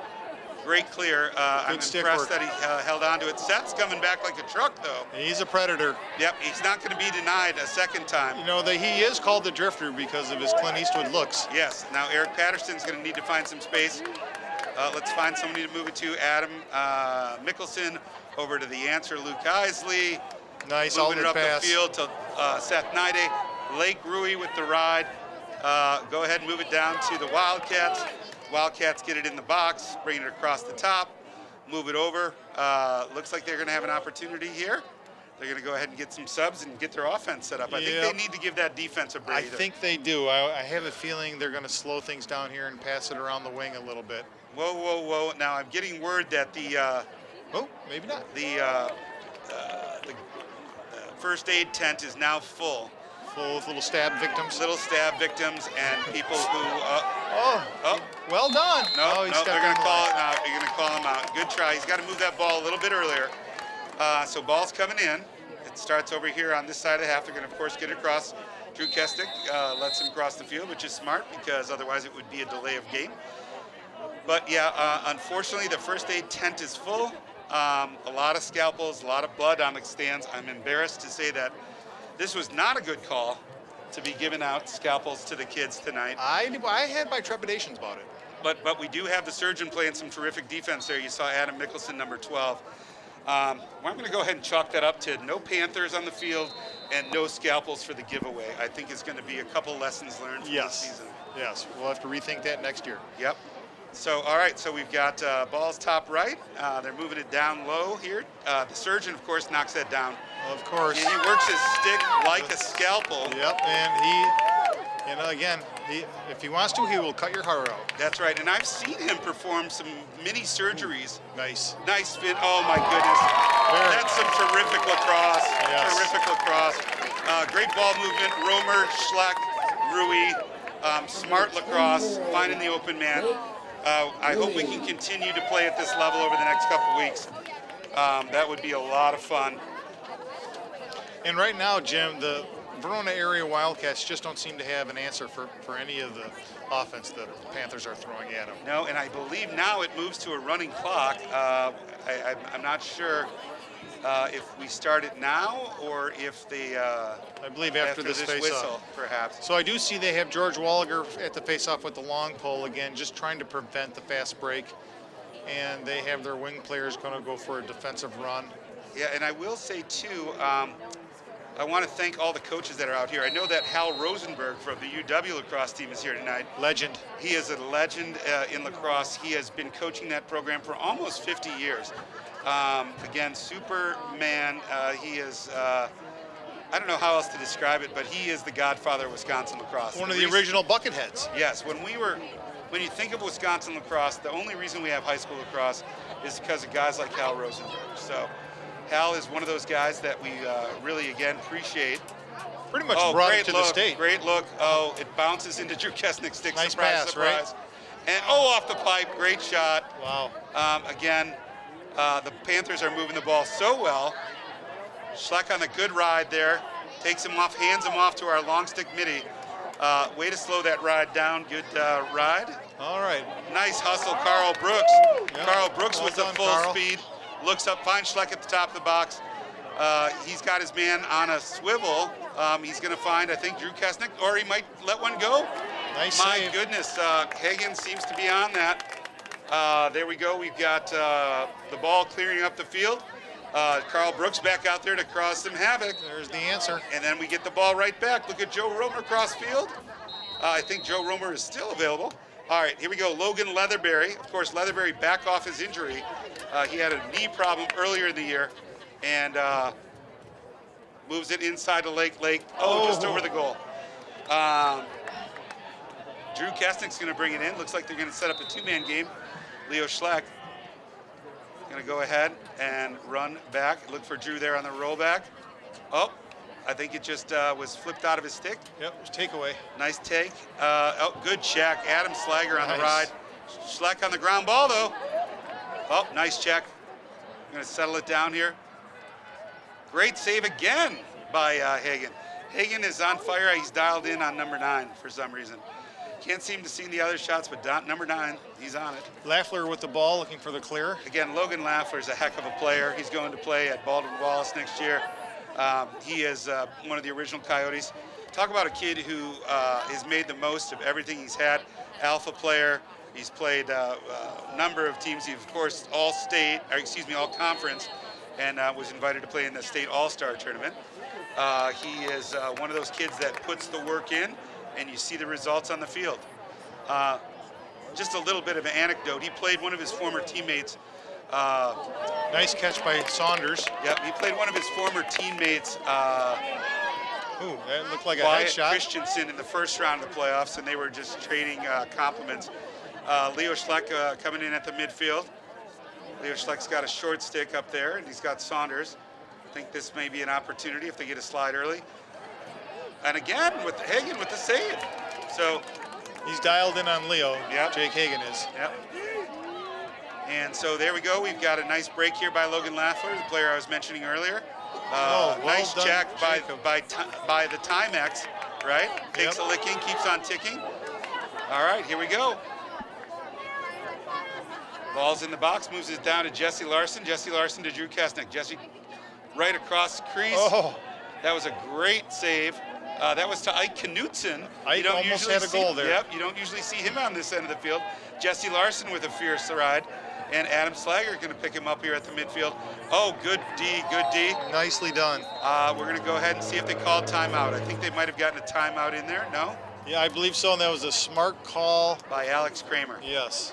Great clear. I'm stick impressed work. that he held on to it. Seth's coming back like a truck, though. He's a predator. Yep, he's not going to be denied a second time. You know, he is called the Drifter because of his Clint Eastwood looks. Yes. Now Eric Patterson's going to need to find some space. Let's find somebody to move it to. Adam Mickelson over to the answer. Luke Isley. Nice moving it outlet up pass. the field to Seth Nide. Lake Rui with the ride. Go ahead and move it down to the Wildcats. Wildcats get it in the box, bring it across the top, move it over. Looks like they're going to have an opportunity here. They're going to go ahead and get some subs and get their offense set up. I think they need to give that defense a breather. I think they do. I have a feeling they're going to slow things down here and pass it around the wing a little bit. Whoa, whoa, whoa. Now I'm getting word that the maybe not. The first aid tent is now full. Full of little stab victims. Little stab victims and people who. Well done. No, he's they're going to call it out. You're going to call him out. Good try. He's got to move that ball a little bit earlier. So ball's coming in. It starts over here on this side of the half. They're going to, of course, get it across. Drew Kesnick lets him cross the field, which is smart because otherwise it would be a delay of game. But yeah, unfortunately, the first aid tent is full. A lot of scalpels, a lot of blood on the stands. I'm embarrassed to say that this was not a good call to be giving out scalpels to the kids tonight. I had my trepidations about it. But we do have the surgeon playing some terrific defense there. You saw Adam Mickelson, number 12. I'm going to go ahead and chalk that up to no Panthers on the field and no scalpels for the giveaway. I think it's going to be a couple lessons learned from this season. Yes, we'll have to rethink that next year. Yep. So, all right, so we've got balls top right. They're moving it down low here. The surgeon, of course, knocks that down. Of course. And he works his stick like a scalpel. Yep, and again, if he wants to, he will cut your heart out. That's right, and I've seen him perform some mini surgeries. Nice. Nice spin. Oh my goodness. That's some terrific lacrosse. Yes. Terrific lacrosse. Great ball movement. Romer, Schleck, Rui. Smart lacrosse. Finding the open man. I hope we can continue to play at this level over the next couple weeks. That would be a lot of fun. And right now, Jim, the Verona area Wildcats just don't seem to have an answer for any of the offense that the Panthers are throwing at them. No, and I believe now it moves to a running clock. I'm not sure if we start it now or if they. I believe after this whistle, face-off, perhaps. So I do see they have George Walliger at the face-off with the long pole again, just trying to prevent the fast break. And they have their wing players going to go for a defensive run. Yeah, and I will say too. I want to thank all the coaches that are out here. I know that Hal Rosenberg from the UW lacrosse team is here tonight. Legend. He is a legend in lacrosse. He has been coaching that program for almost 50 years. Again, Superman. He is, I don't know how else to describe it, but he is the godfather of Wisconsin lacrosse. One of the original Bucketheads. Yes, when you think of Wisconsin lacrosse, the only reason we have high school lacrosse is because of guys like Hal Rosenberg. So Hal is one of those guys that we really, again, appreciate. Pretty much brought it to the state. Great look. Oh, it bounces into Drew Kesnick's stick. Nice surprise, pass, surprise. right? And off the pipe. Great shot. Wow. Again, the Panthers are moving the ball so well. Schleck on the good ride there. Takes him off, hands him off to our long stick midi. Way to slow that ride down. Good ride. All right. Nice hustle, Carl Brooks. Yep. Carl Brooks Well with the done, full Carl. speed. Looks up, finds Schleck at the top of the box. He's got his man on a swivel. He's going to find, I think, Drew Kesnick, or he might let one go. Nice My save. goodness, Hagen seems to be on that. There we go. We've got the ball clearing up the field. Carl Brooks back out there to cause some havoc. There's the answer. And then we get the ball right back. Look at Joe Romer cross field. I think Joe Romer is still available. All right, here we go. Logan Leatherberry. Of course, Leatherberry back off his injury. He had a knee problem earlier in the year and moves it inside the Lake. Just over the goal. Drew Kesnick's going to bring it in. Looks like they're going to set up a two-man game. Leo Schleck going to go ahead and run back. Look for Drew there on the rollback. Oh, I think it just was flipped out of his stick. Yep, it was takeaway. Nice take. Good check. Adam Slager on Nice. the ride. Schleck on the ground ball, though. Oh, nice check. Going to settle it down here. Great save again by Hagen. Hagen is on fire. He's dialed in on number 9 for some reason. Can't seem to see the other shots, but number 9, he's on it. Lafleur with the ball, looking for the clear. Again, Logan Lafleur is a heck of a player. He's going to play at Baldwin Wallace next year. He is one of the original Coyotes. Talk about a kid who has made the most of everything he's had. Alpha player. He's played a number of teams. He's, of course, all conference, and was invited to play in the state all-star tournament. He is one of those kids that puts the work in, and you see the results on the field. Just a little bit of an anecdote. He played one of his former teammates. Nice catch by Saunders. Yep, he played one of his former teammates. Ooh, that looked like a Wyatt headshot. Christensen in the first round of the playoffs, and they were just trading compliments. Leo Schleck coming in at the midfield. Leo Schleck's got a short stick up there, and he's got Saunders. I think this may be an opportunity if they get a slide early. And again, with Hagen with the save. So He's dialed in on Leo. Yep. Jake Hagen is. Yep. And so there we go. We've got a nice break here by Logan Lafleur, the player I was mentioning earlier. Well Nice done, check Jacob. by the Timex, right? Takes a licking, keeps on ticking. All right, here we go. Ball's in the box, moves it down to Jesse Larson. Jesse Larson to Drew Kesnick. Jesse right across the crease. Oh, That was a great save. That was to Ike Knutson. Ike almost had a goal there. Yep, you don't usually see him on this end of the field. Jesse Larson with a fierce ride. And Adam Slager going to pick him up here at the midfield. Oh, good D, good D. nicely done. We're going to go ahead and see if they called timeout. I think they might have gotten a timeout in there. No? Yeah, I believe so, and that was a smart call. By Alex Kramer. Yes.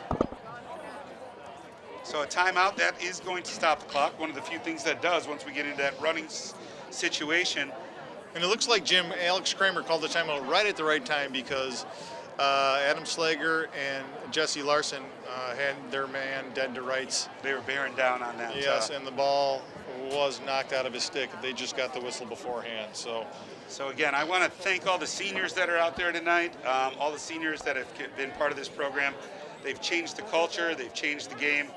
So a timeout, that is going to stop the clock. One of the few things that does once we get into that running situation. And it looks like, Jim, Alex Kramer called the timeout right at the right time because Adam Slager and Jesse Larson had their man dead to rights. They were bearing down on that. Yes, and the ball was knocked out of his stick. They just got the whistle beforehand. So again, I want to thank all the seniors that are out there tonight, all the seniors that have been part of this program. They've changed the culture, they've changed the game,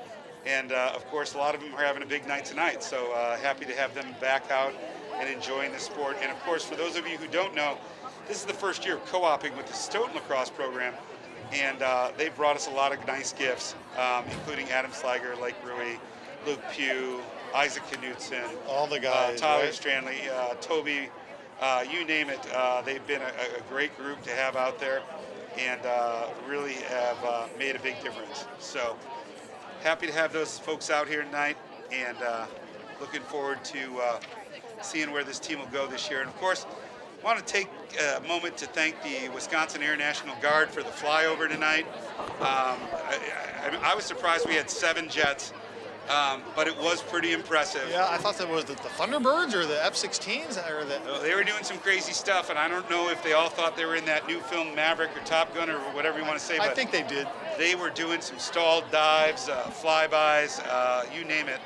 and of course, a lot of them are having a big night tonight. So happy to have them back out and enjoying the sport. And of course, for those of you who don't know, this is the first year of co-oping with the Stoughton Lacrosse program, and they've brought us a lot of nice gifts, including Adam Slager, Lake Rui, Luke Pugh, Isaac Knutson, all the guys, Tyler right? Stranley, Toby, you name it. They've been a great group to have out there, and really have made a big difference. So happy to have those folks out here tonight, and looking forward to seeing where this team will go this year. And of course, I want to take a moment to thank the Wisconsin Air National Guard for the flyover tonight. I was surprised we had 7 jets, but it was pretty impressive. Yeah, I thought that was the Thunderbirds or the F-16s or the. They were doing some crazy stuff, and I don't know if they all thought they were in that new film Maverick or Top Gun or whatever you want to say. I but think they did. They were doing some stalled dives, flybys, you name it.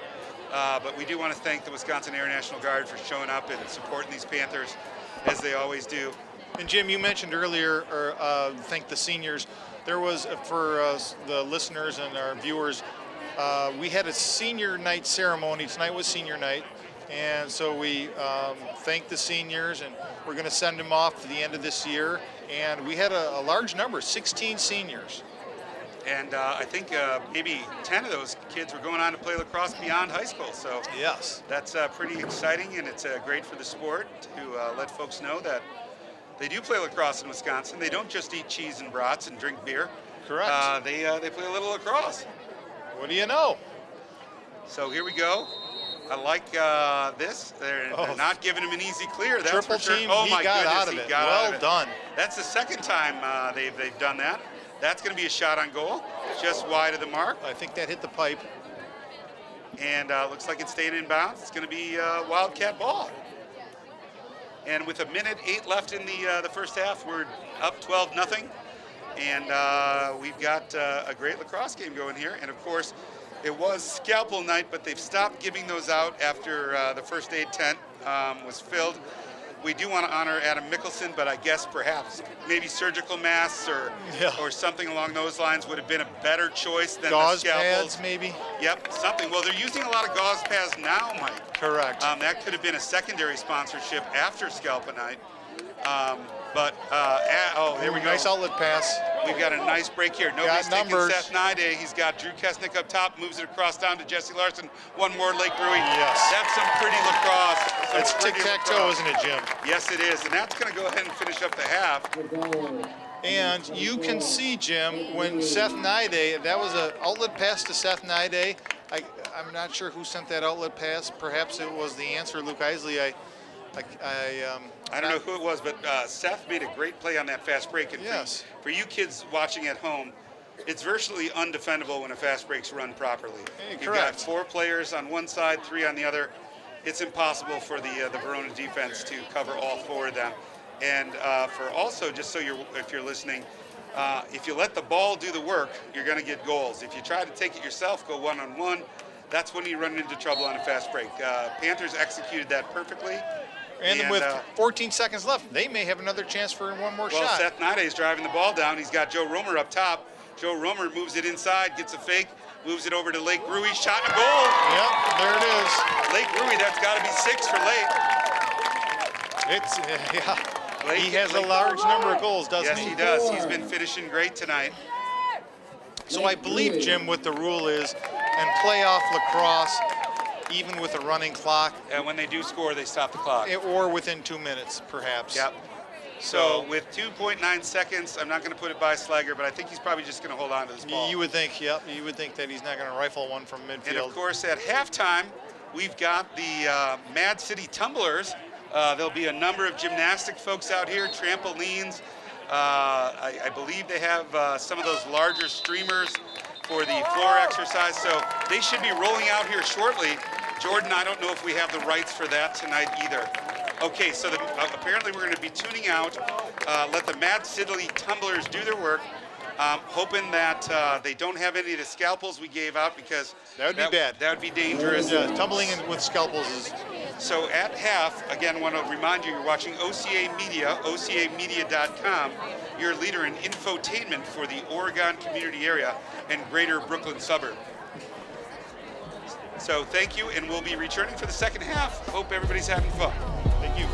But we do want to thank the Wisconsin Air National Guard for showing up and supporting these Panthers, as they always do. And Jim, you mentioned earlier, thank the seniors. There was, for the listeners and our viewers, we had a senior night ceremony. Tonight was senior night. And so we thanked the seniors, and we're going to send them off to the end of this year. And we had a large number, 16 seniors. And I think maybe 10 of those kids were going on to play lacrosse beyond high school. So yes, that's pretty exciting, and it's great for the sport to let folks know that they do play lacrosse in Wisconsin. They don't just eat cheese and brats and drink beer. Correct. They play a little lacrosse. What do you know? So here we go. I like this. They're not giving him an easy clear. That's Triple for sure. team, Oh he my got goodness, out of he it. got out Well of it. done. That's the second time they've done that. That's going to be a shot on goal, just wide of the mark. I think that hit the pipe. And looks like it's staying in bounds. It's going to be Wildcat ball. And with 1:08 left in the first half, we're up 12-0. And we've got a great lacrosse game going here. And of course, it was scalpel night, but they've stopped giving those out after the first aid tent was filled. We do want to honor Adam Mickelson, but I guess perhaps maybe surgical masks or something along those lines would have been a better choice than gauze the scalpels. pads, maybe? Yep, something. Well, they're using a lot of gauze pads now, Mike. Correct. That could have been a secondary sponsorship after Scalpa Night. There we go. Nice outlet pass. We've got a nice break here. Nobody's taking numbers. Seth Nide. He's got Drew Kesnick up top, moves it across down to Jesse Larson. One more, Lake Rui. Yes. That's some pretty lacrosse. It's tic-tac-toe, isn't it, Jim? Yes, it is. And that's going to go ahead and finish up the half. And you can see, Jim, when Seth Nide, that was an outlet pass to Seth Nide. I'm not sure who sent that outlet pass. Perhaps it was the answer, Luke Isley. I don't know who it was, but Seth made a great play on that fast break. And yes. For you kids watching at home, it's virtually undefendable when a fast break's run properly. Hey, You've got 4 players on one side, 3 on the other. It's impossible for the Verona defense to cover all 4 of them. And for also, just so if you're listening, if you let the ball do the work, you're going to get goals. If you try to take it yourself, go one-on-one, that's when you run into trouble on a fast break. Panthers executed that perfectly. And with 14 seconds left, they may have another chance for one more shot. Well, Seth Nide is driving the ball down. He's got Joe Romer up top. Joe Romer moves it inside, gets a fake, moves it over to Lake Rui, shot and a goal. Yep, there it is. Lake Rui, that's got to be 6 for Lake. It's, yeah. He has a large number of goals, doesn't he? Yes, he does. He's been finishing great tonight. So I believe, Jim, what the rule is, in playoff lacrosse, even with a running clock. And when they do score, they stop the clock. Or within 2 minutes, perhaps. Yep. So with 2.9 seconds, I'm not going to put it by Slager, but I think he's probably just going to hold on to this ball. You would think, yep. You would think that he's not going to rifle one from midfield. And of course, at halftime, we've got the Mad City Tumblers. There'll be a number of gymnastic folks out here, trampolines. I believe they have some of those larger streamers for the floor exercise. So they should be rolling out here shortly. Jordan, I don't know if we have the rights for that tonight either. Okay, so apparently we're going to be tuning out. Let the Mad Sidley Tumblers do their work. Hoping that they don't have any of the scalpels we gave out, because that would be bad. That would be dangerous. Yeah, tumbling in with scalpels is. So at half, again, I want to remind you, you're watching OCA Media, ocamedia.com, your leader in infotainment for the Oregon community area and greater Brooklyn suburb. So thank you, and we'll be returning for the second half. Hope everybody's having fun. Thank you.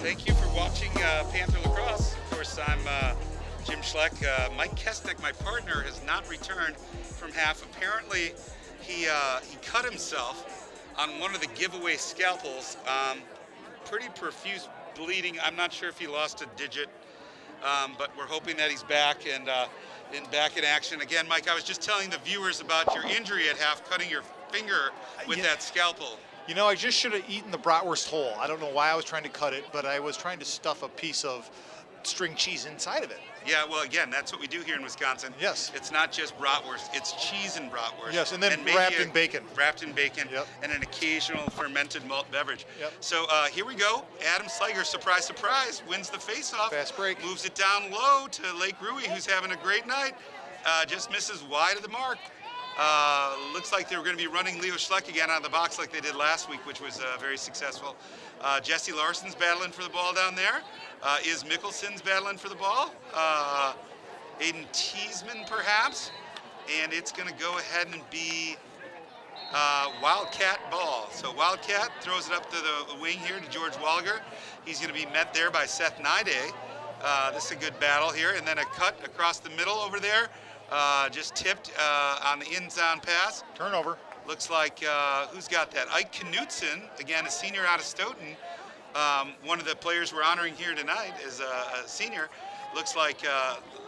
Thank you for watching Panther Lacrosse. Of course, I'm Jim Schleck. Mike Kestnick, my partner, has not returned from half. Apparently, he cut himself on one of the giveaway scalpels. Pretty profuse bleeding. I'm not sure if he lost a digit, but we're hoping that he's back and back in action. Again, Mike, I was just telling the viewers about your injury at half, cutting your finger with that scalpel. You know, I just should have eaten the bratwurst whole. I don't know why I was trying to cut it, but I was trying to stuff a piece of string cheese inside of it. Yeah, well, again, that's what we do here in Wisconsin. Yes. It's not just bratwurst, it's cheese and bratwurst. Yes, and then maybe wrapped in bacon. Wrapped in bacon, Yep. and an occasional fermented malt beverage. Yep. So here we go. Adam Sliger, surprise, surprise, wins the face-off. Fast break. Moves it down low to Lake Rui, who's having a great night. Just misses wide of the mark. Looks like they were going to be running Leo Schleck again out of the box like they did last week, which was very successful. Jesse Larson's battling for the ball down there. Is Mickelson's battling for the ball. Aiden Teasman, perhaps. And it's going to go ahead and be Wildcat ball. So Wildcat throws it up to the wing here to George Walliger. He's going to be met there by Seth Nide. This is a good battle here. And then a cut across the middle over there. Just tipped on the in-zone pass. Turnover. Looks like, who's got that? Ike Knutson, again, a senior out of Stoughton. One of the players we're honoring here tonight is a senior. Looks like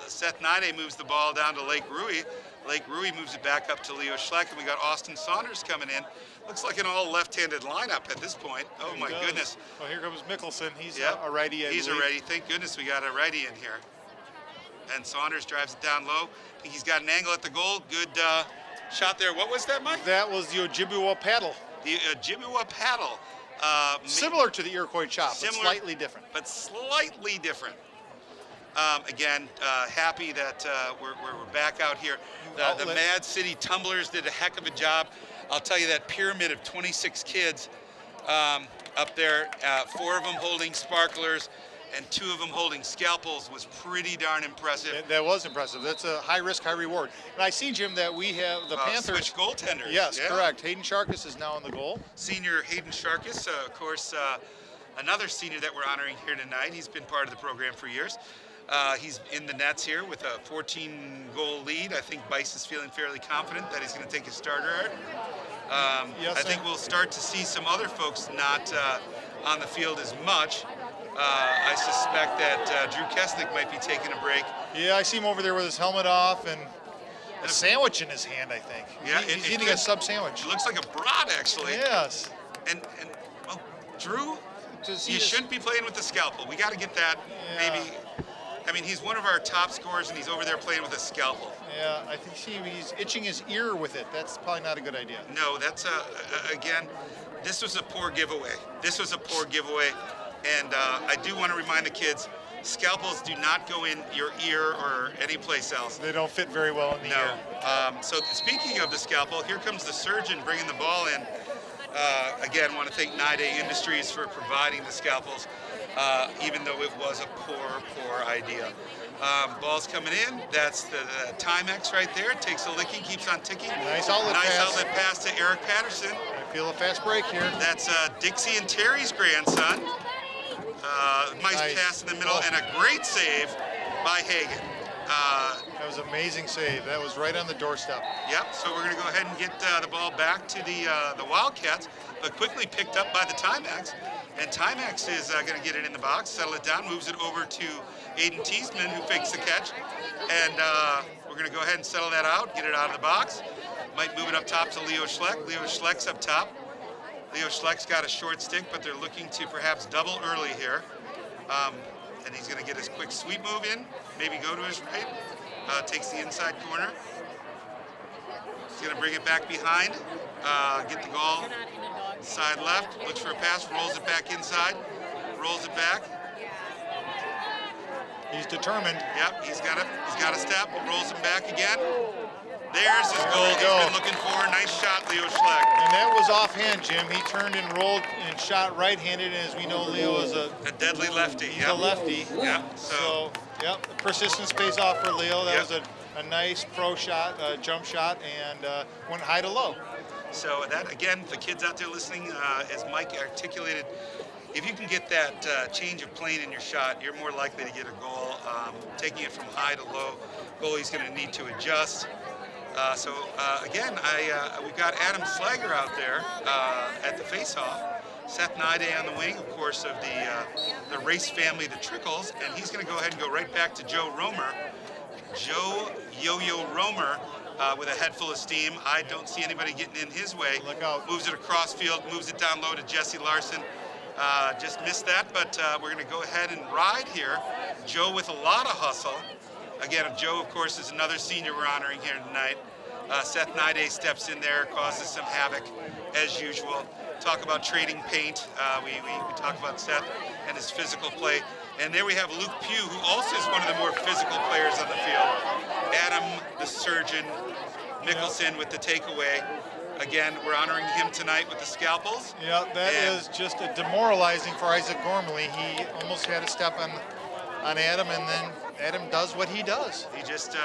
Seth Nide moves the ball down to Lake Rui. Lake Rui moves it back up to Leo Schleck, and we got Austin Saunders coming in. Looks like an all left-handed lineup at this point. Oh my goodness. Well, here comes Mickelson. He's Yep. a righty. He's a righty. Thank goodness we got a righty in here. And Saunders drives it down low. I think he's got an angle at the goal. Good shot there. What was that, Mike? That was the Ojibwa paddle. The Ojibwa paddle. Similar to the Iroquois chop, but Similar, slightly different. But slightly different. Again, happy that we're back out here. The Mad City Tumblers did a heck of a job. I'll tell you, that pyramid of 26 kids up there, 4 of them holding sparklers and 2 of them holding scalpels, was pretty darn impressive. That was impressive. That's a high risk, high reward. And I see, Jim, that we have the Panthers. Switch goaltenders. Yes, yeah. correct. Hayden Sharkus is now in the goal. Senior Hayden Sharkus, of course, another senior that we're honoring here tonight. He's been part of the program for years. He's in the nets here with a 14-goal lead. I think Bice is feeling fairly confident that he's going to take his starter out. Yes, I think we'll start to see some other folks not on the field as much. I suspect that Drew Kestnick might be taking a break. Yeah, I see him over there with his helmet off and a sandwich in his hand, I think. Yeah, he's eating a sub sandwich. It looks like a brat, actually. Yes. And well, Drew, Does you shouldn't be playing with the scalpel. We got to get that maybe. I mean, he's one of our top scorers, and he's over there playing with a scalpel. Yeah, I think he's itching his ear with it. That's probably not a good idea. No, that's again, this was a poor giveaway. This was a poor giveaway, and I do want to remind the kids, scalpels do not go in your ear or any place else. They don't fit very well in the ear. So speaking of the scalpel, here comes the surgeon bringing the ball in. Again, want to thank Nide Industries for providing the scalpels, even though it was a poor idea. Ball's coming in. That's the Timex right there. Takes a licking, keeps on ticking. Nice outlet pass. To Eric Patterson. I feel a fast break here. That's Dixie and Terry's grandson. Nice pass in the middle and a great save by Hagen. That was an amazing save. That was right on the doorstep. Yep, so we're going to go ahead and get the ball back to the Wildcats, but quickly picked up by the Timex. And Timex is going to get it in the box, settle it down, moves it over to Aiden Teasman, who fakes the catch. And we're going to go ahead and settle that out, get it out of the box. Might move it up top to Leo Schleck. Leo Schleck's up top. Leo Schleck's got a short stick, but they're looking to perhaps double early here. And he's going to get his quick sweep move in, maybe go to his right. Takes the inside corner. He's going to bring it back behind, get the goal. Side left, looks for a pass, rolls it back inside, rolls it back. He's determined. Yep, he's got a step, rolls it back again. There's his goal he's been looking for. Nice shot, Leo Schleck. And that was offhand, Jim. He turned and rolled and shot right-handed, and as we know, Leo is a deadly lefty. He's a lefty. Yep. So, yep, persistence pays off for Leo. That was a nice pro shot, jump shot, and went high to low. So that, again, the kids out there listening, as Mike articulated, if you can get that change of plane in your shot, you're more likely to get a goal. Taking it from high to low, goalie's going to need to adjust. Again, we've got Adam Slager out there at the faceoff. Seth Nide on the wing, of course, of the race family, the Trickles, and he's going to go ahead and go right back to Joe Romer. Joe Yo-Yo Romer with a head full of steam. I don't see anybody getting in his way. Look out. Moves it across field, moves it down low to Jesse Larson. Just missed that, but we're going to go ahead and ride here. Joe with a lot of hustle. Again, Joe, of course, is another senior we're honoring here tonight. Seth Nide steps in there, causes some havoc, as usual. Talk about trading paint. We talk about Seth and his physical play. And there we have Luke Pugh, who also is one of the more physical players on the field. Adam, the surgeon, Mickelson with the takeaway. Again, we're honoring him tonight with the scalpels. Yeah, that is just demoralizing for Isaac Gormley. He almost had a step on Adam, and then Adam does what he does. He just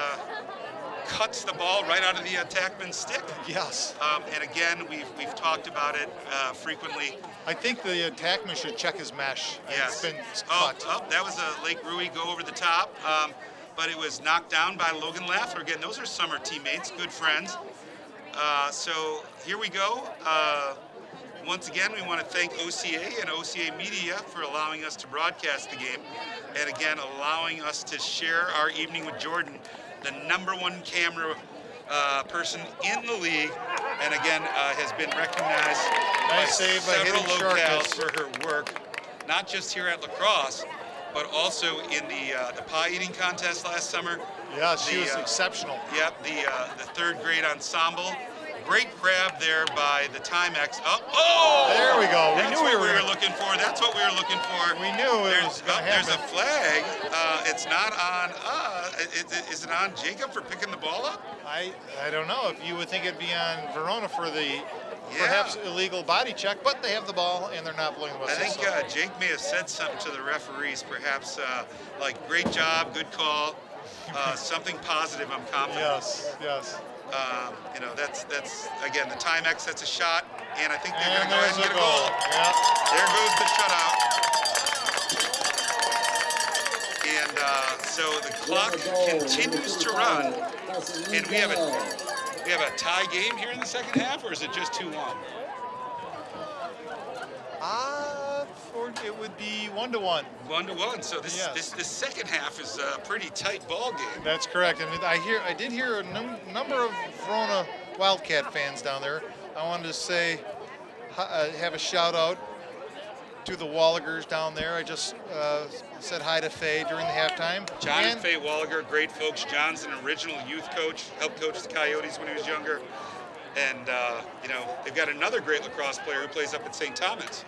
cuts the ball right out of the attackman's stick. Yes. And again, we've talked about it frequently. I think the attackman should check his mesh. Yes. It's been cut. That was a Lake Rui go over the top, but it was knocked down by Logan Laffler. Again, those are summer teammates, good friends. So here we go. Once again, we want to thank OCA and OCA Media for allowing us to broadcast the game, and again, allowing us to share our evening with Jordan, the #1 camera person in the league, and again, has been recognized by several locales for her work, not just here at Lacrosse, but also in the pie eating contest last summer. Yeah, she was exceptional. Yep, the third grade ensemble. Great grab there by the Timex. There we go. That's what we were looking for. That's what we were looking for. We knew it was going to happen. There's a flag. It's not on. Is it on Jacob for picking the ball up? I don't know. If you would think it'd be on Verona for the perhaps illegal body check, but they have the ball and they're not blowing the whistle. I think Jake may have said something to the referees, perhaps like "great job, good call," something positive. I'm confident. Yes. That's again the Timex. That's a shot, and I think they're going to go ahead and get a goal. Yep. There goes the shutout. And so the clock continues to run, and we have a tie game here in the second half, or is it just 2-1? It would be 1-1. 1-1. So this second half is a pretty tight ball game. That's correct. And I did hear a number of Verona Wildcat fans down there. I wanted to say, have a shout out to the Walligers down there. I just said hi to Faye during the halftime. John and Faye Walliger, great folks. John's an original youth coach, helped coach the Coyotes when he was younger. And, they've got another great lacrosse player who plays up at St. Thomas.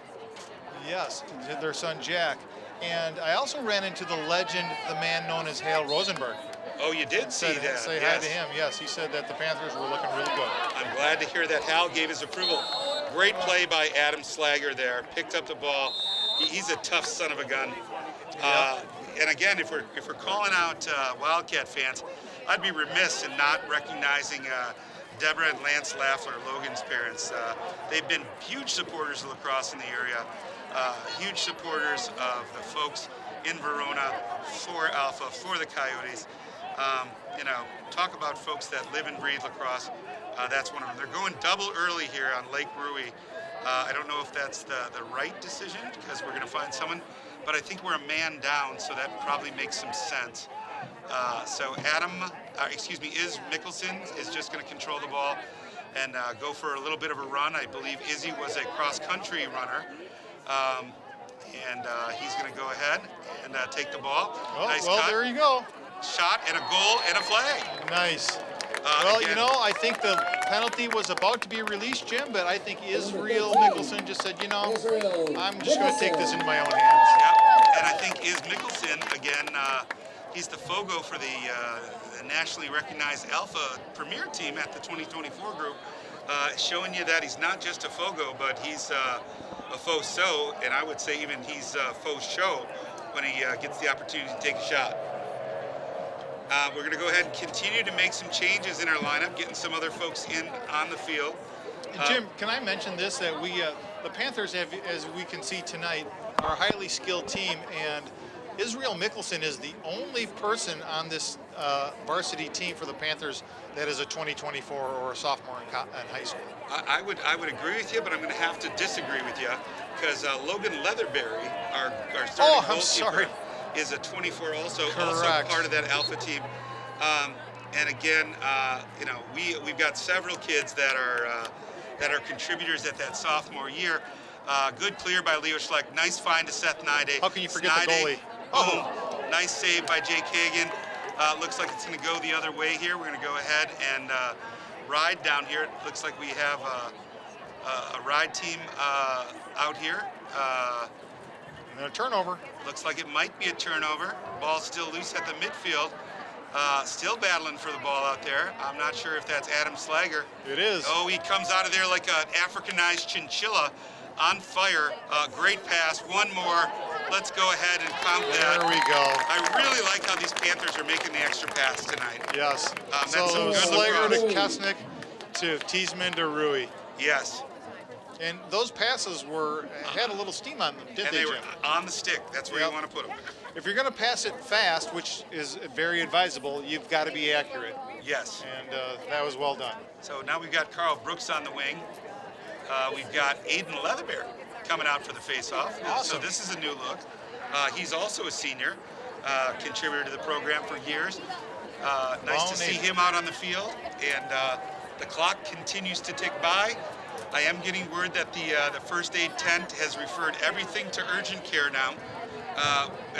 Yes, their son Jack. And I also ran into the legend, the man known as Hale Rosenberg. Oh, you did see that. Say hi to him. Yes, he said that the Panthers were looking really good. I'm glad to hear that Hal gave his approval. Great play by Adam Slager there. Picked up the ball. He's a tough son of a gun. And again, if we're calling out Wildcat fans, I'd be remiss in not recognizing Deborah and Lance Laffler, Logan's parents. They've been huge supporters of lacrosse in the area. Huge supporters of the folks in Verona, for Alpha, for the Coyotes. Talk about folks that live and breathe lacrosse. That's one of them. They're going double early here on Lake Rui. I don't know if that's the right decision because we're going to find someone, but I think we're a man down, so that probably makes some sense. So Iz Mickelson is just going to control the ball and go for a little bit of a run. I believe Izzy was a cross-country runner. And he's going to go ahead and take the ball. Oh, nice well, cut. there you go. Shot and a goal and a flag. Nice. Well, again, you know, I think the penalty was about to be released, Jim, but I think Israel Mickelson just said, you know, I'm just going to take this into my own hands. Yeah, and I think Iz Mickelson, again, he's the FOGO for the nationally recognized Alpha Premier team at the 2024 group, showing you that he's not just a FOGO, but he's a faux so, and I would say even he's a faux show when he gets the opportunity to take a shot. We're going to go ahead and continue to make some changes in our lineup, getting some other folks in on the field. Jim, can I mention this, that the Panthers have, as we can see tonight, are a highly skilled team, and Israel Mickelson is the only person on this varsity team for the Panthers that is a 2024 or a sophomore in high school. I would agree with you, but I'm going to have to disagree with you because Logan Leatherberry, our starting goalkeeper, is a 24 also part of that Alpha team. And again, you know, we've got several kids that are contributors at that sophomore year. Good clear by Leo Schleck. Nice find to Seth Nide. How can you forget the goalie? Boom. Nice save by Jake Hagan. Looks like it's going to go the other way here. We're going to go ahead and ride down here. It looks like we have a ride team out here. And a turnover. Looks like it might be a turnover. Ball still loose at the midfield. Still battling for the ball out there. I'm not sure if that's Adam Slager. It is. Oh, he comes out of there like an Africanized chinchilla, on fire. Great pass. One more. Let's go ahead and count that. There we go. I really like how these Panthers are making the extra pass tonight. Yes. So Slager to Kesnick to Tiesman to Rui. Yes. And those passes had a little steam on them, didn't And they were Jim? on the stick. That's where you want to put them. If you're going to pass it fast, which is very advisable, you've got to be accurate. Yes. And that was well done. So now we've got Carl Brooks on the wing. We've got Aiden Leatherbear coming out for the face-off. Awesome. So this is a new look. He's also a senior, contributor to the program for years. Nice to see him out on the field. And the clock continues to tick by. I am getting word that the first aid tent has referred everything to urgent care now.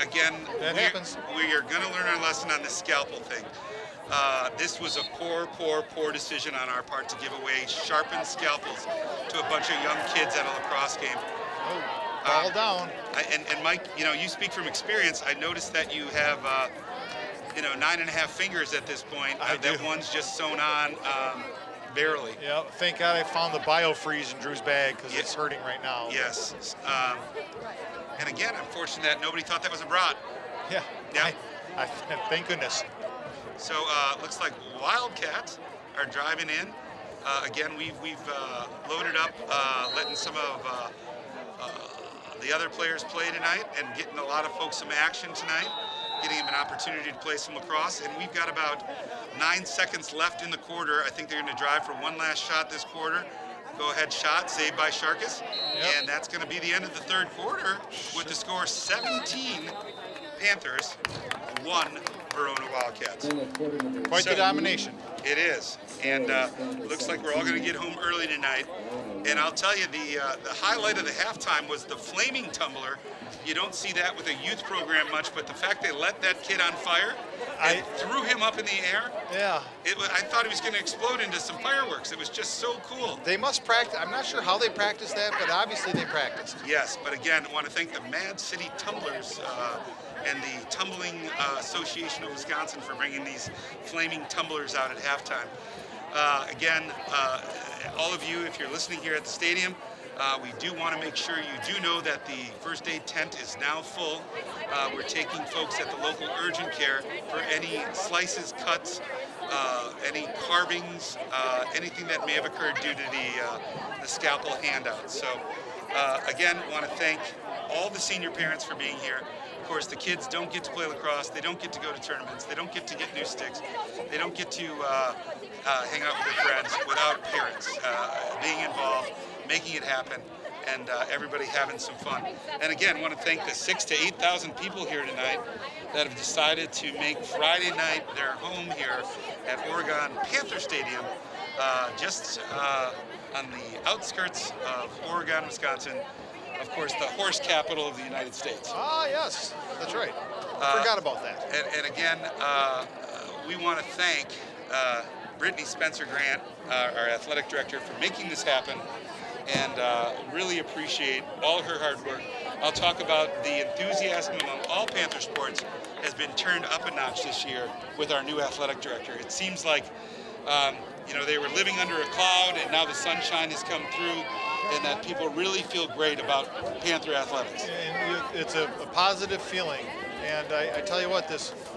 Again, we are going to learn our lesson on this scalpel thing. This was a poor decision on our part to give away sharpened scalpels to a bunch of young kids at a lacrosse game. Oh, ball down. And Mike, you know, you speak from experience. I noticed that you have, 9.5 fingers at this point. That one's just sewn on barely. Yeah, thank God I found the biofreeze in Drew's bag because it's hurting right now. Yes. And again, I'm fortunate that nobody thought that was a brat. Yeah. Yeah. I thank goodness. So looks like Wildcats are driving in. Again, we've loaded up, letting some of the other players play tonight and getting a lot of folks some action tonight, getting them an opportunity to play some lacrosse. And we've got about 9 seconds left in the quarter. I think they're going to drive for one last shot this quarter. Go ahead shot, saved by Sharkus. Yep. And that's going to be the end of the third quarter with the score 17 Panthers, 1 Verona Wildcats. Quite the domination. It is. And looks like we're all going to get home early tonight. And I'll tell you, the highlight of the halftime was the flaming tumbler. You don't see that with a youth program much, but the fact they let that kid on fire and threw him up in the air, I thought he was going to explode into some fireworks. It was just so cool. They must practice. I'm not sure how they practiced that, but obviously they practiced. Yes, but again, I want to thank the Mad City Tumblers and the Tumbling Association of Wisconsin for bringing these flaming tumblers out at halftime. Again, all of you, if you're listening here at the stadium, we do want to make sure you do know that the first aid tent is now full. We're taking folks at the local urgent care for any slices, cuts, any carvings, anything that may have occurred due to the scalpel handout. So again, want to thank all the senior parents for being here. Of course, the kids don't get to play lacrosse. They don't get to go to tournaments. They don't get to get new sticks. They don't get to hang out with their friends without parents being involved, making it happen, and everybody having some fun. And again, I want to thank the 6,000 to 8,000 people here tonight that have decided to make Friday night their home here at Oregon Panthers Stadium, just on the outskirts of Oregon, Wisconsin. Of course, the horse capital of the United States. Ah, yes, that's right. I forgot about that. And again, we want to thank Brittany Spencer Grant, our athletic director, for making this happen, and really appreciate all her hard work. I'll talk about the enthusiasm among all Panther sports has been turned up a notch this year with our new athletic director. It seems like they were living under a cloud, and now the sunshine has come through, and that people really feel great about Panther athletics. And it's a positive feeling. And I tell you what,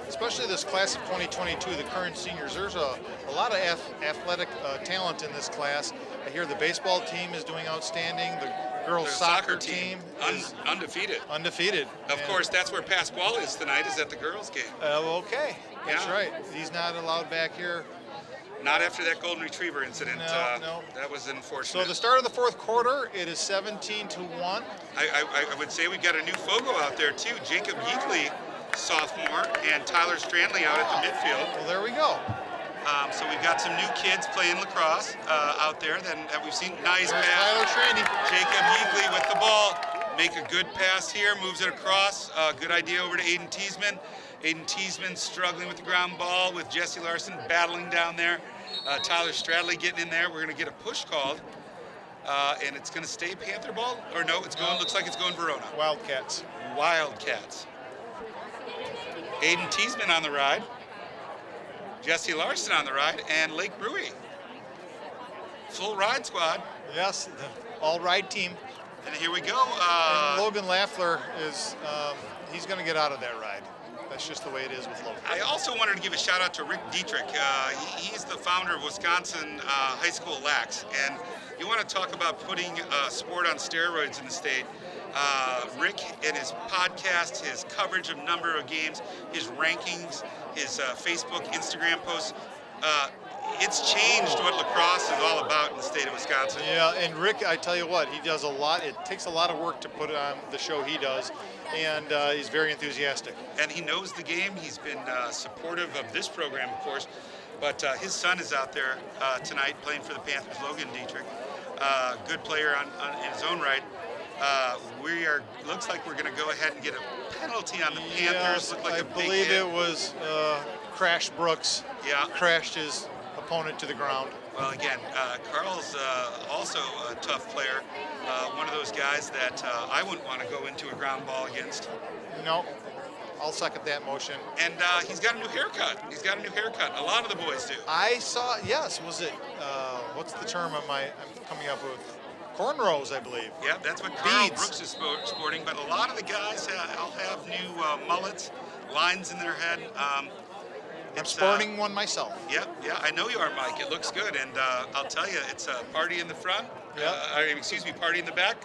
especially this class of 2022, the current seniors, there's a lot of athletic talent in this class. I hear the baseball team is doing outstanding. The girls soccer team is undefeated. Undefeated. Of course, that's where Pasquale is tonight, is at the girls' game. Okay, that's right. He's not allowed back here. Not after that golden retriever incident. No. That was unfortunate. So the start of the fourth quarter, it is 17-1. I would say we've got a new Fogo out there too. Jacob Yeakley, sophomore, and Tyler Strandley out at the midfield. Well, there we go. So we've got some new kids playing lacrosse out there that we've seen. Nice There's pass. Tyler Strandy. Jacob Yeakley with the ball. Make a good pass here, moves it across. Good idea over to Aiden Teasman. Aiden Teasman struggling with the ground ball with Jesse Larson battling down there. Tyler Stradley getting in there. We're going to get a push called, and it's going to stay Panther ball, or no? It's going. Looks like it's going Verona. Wildcats. Wildcats. Aiden Teasman on the ride. Jesse Larson on the ride, and Lake Brewy. Full ride squad. Yes, the all-ride team. And here we go. And Logan Laffler is, he's going to get out of that ride. That's just the way it is with Logan. I also wanted to give a shout out to Rick Dietrich. He's the founder of Wisconsin High School Lax. And you want to talk about putting sport on steroids in the state. Rick and his podcast, his coverage of number of games, his rankings, his Facebook, Instagram posts, it's changed what lacrosse is all about in the state of Wisconsin. Yeah, and Rick, I tell you what, he does a lot. It takes a lot of work to put on the show he does, and he's very enthusiastic. And he knows the game. He's been supportive of this program, of course, but his son is out there tonight playing for the Panthers, Logan Dietrich. Good player in his own right. Looks like we're going to go ahead and get a penalty on the Panthers. Yes, Looked like I a big believe hit. it was Crash Brooks. Yeah. Crashed his opponent to the ground. Well, again, Carl's also a tough player. One of those guys that I wouldn't want to go into a ground ball against. No, I'll second that motion. And he's got a new haircut. A lot of the boys do. I saw, yes, was it, what's the term I'm coming up with? Cornrows, I believe. Yeah, that's what Carl Beads. Brooks is sporting. But a lot of the guys all have new mullets, lines in their head. I'm sporting one myself. Yeah, I know you are, Mike. It looks good, and I'll tell you, it's a party in the front. Yeah. Party in the back.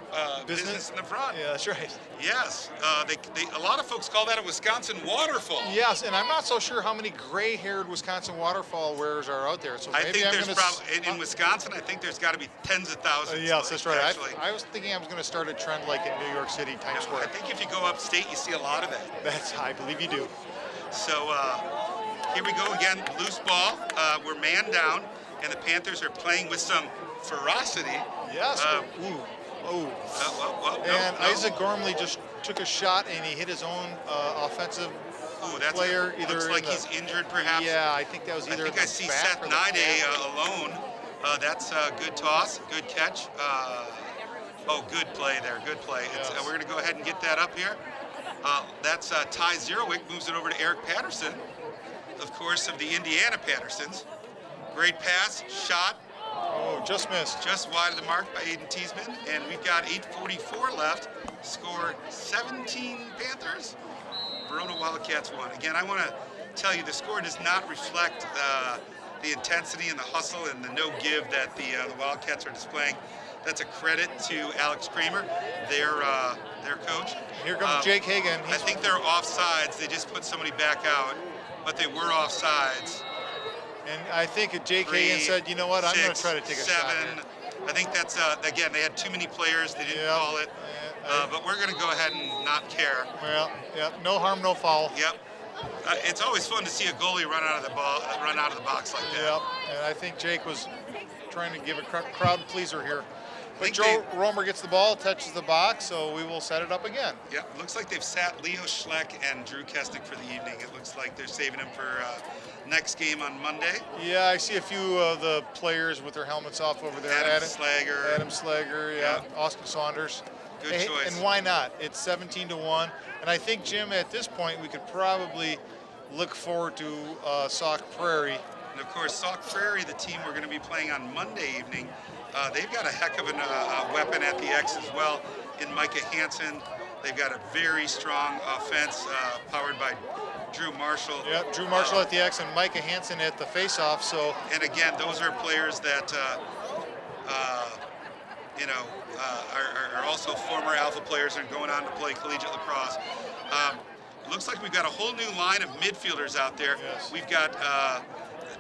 Business in the front. Yeah, that's right. Yes, a lot of folks call that a Wisconsin waterfall. Yes, and I'm not so sure how many gray-haired Wisconsin waterfall wearers are out there. So I maybe think I'm there's gonna probably in Wisconsin. I think there's got to be tens of thousands. yes, that's right. Actually, I was thinking I was going to start a trend like in New York City, Times Square. I think if you go upstate, you see a lot of that. I believe you do. So here we go again, loose ball. We're man down, and the Panthers are playing with some ferocity. Yes. And no. Isaac Gormley just took a shot and he hit his own offensive That's player. Either looks like he's injured, perhaps. Yeah, I think that was either. I think I see Seth Nide alone. That's a good toss, good catch. Good play there, good play. Yes. We're going to go ahead and get that up here. That's Ty Zerowick, moves it over to Eric Patterson, of course, of the Indiana Pattersons. Great pass, shot. Oh, just missed. Just wide of the mark by Aiden Teasman, and we've got 8:44 left. Score 17 Panthers. Verona Wildcats won. Again, I want to tell you the score does not reflect the intensity and the hustle and the no give that the Wildcats are displaying. that's a credit to Alex Kramer, their coach. Here comes Jake Hagan. I think they're offsides. They just put somebody back out, but they were offsides. And I think Jake Hagan said, you know what, I'm going to try to take a shot here. I think that's, again, they had too many players. They didn't call it. But we're going to go ahead and not care. Well, yep, no harm, no foul. Yep. It's always fun to see a goalie run out of the box like that. Yep, and I think Jake was trying to give a crowd pleaser here. But Joe Romer gets the ball, touches the box, so we will set it up again. Yep, looks like they've sat Leo Schleck and Drew Kestick for the evening. It looks like they're saving them for next game on Monday. Yeah, I see a few of the players with their helmets off over there. Adam Slager, yeah. Austin Saunders. Good choice. And why not? It's 17-1. And I think, Jim, at this point, we could probably look forward to Sauk Prairie. And of course, Sauk Prairie, the team we're going to be playing on Monday evening, they've got a heck of a weapon at the X as well in Micah Hansen. They've got a very strong offense powered by Drew Marshall. Yep, Drew Marshall at the X and Micah Hansen at the face-off. So, and again, those are players that are also former Alpha players and going on to play collegiate lacrosse. Looks like we've got a whole new line of midfielders out there. Yes. We've got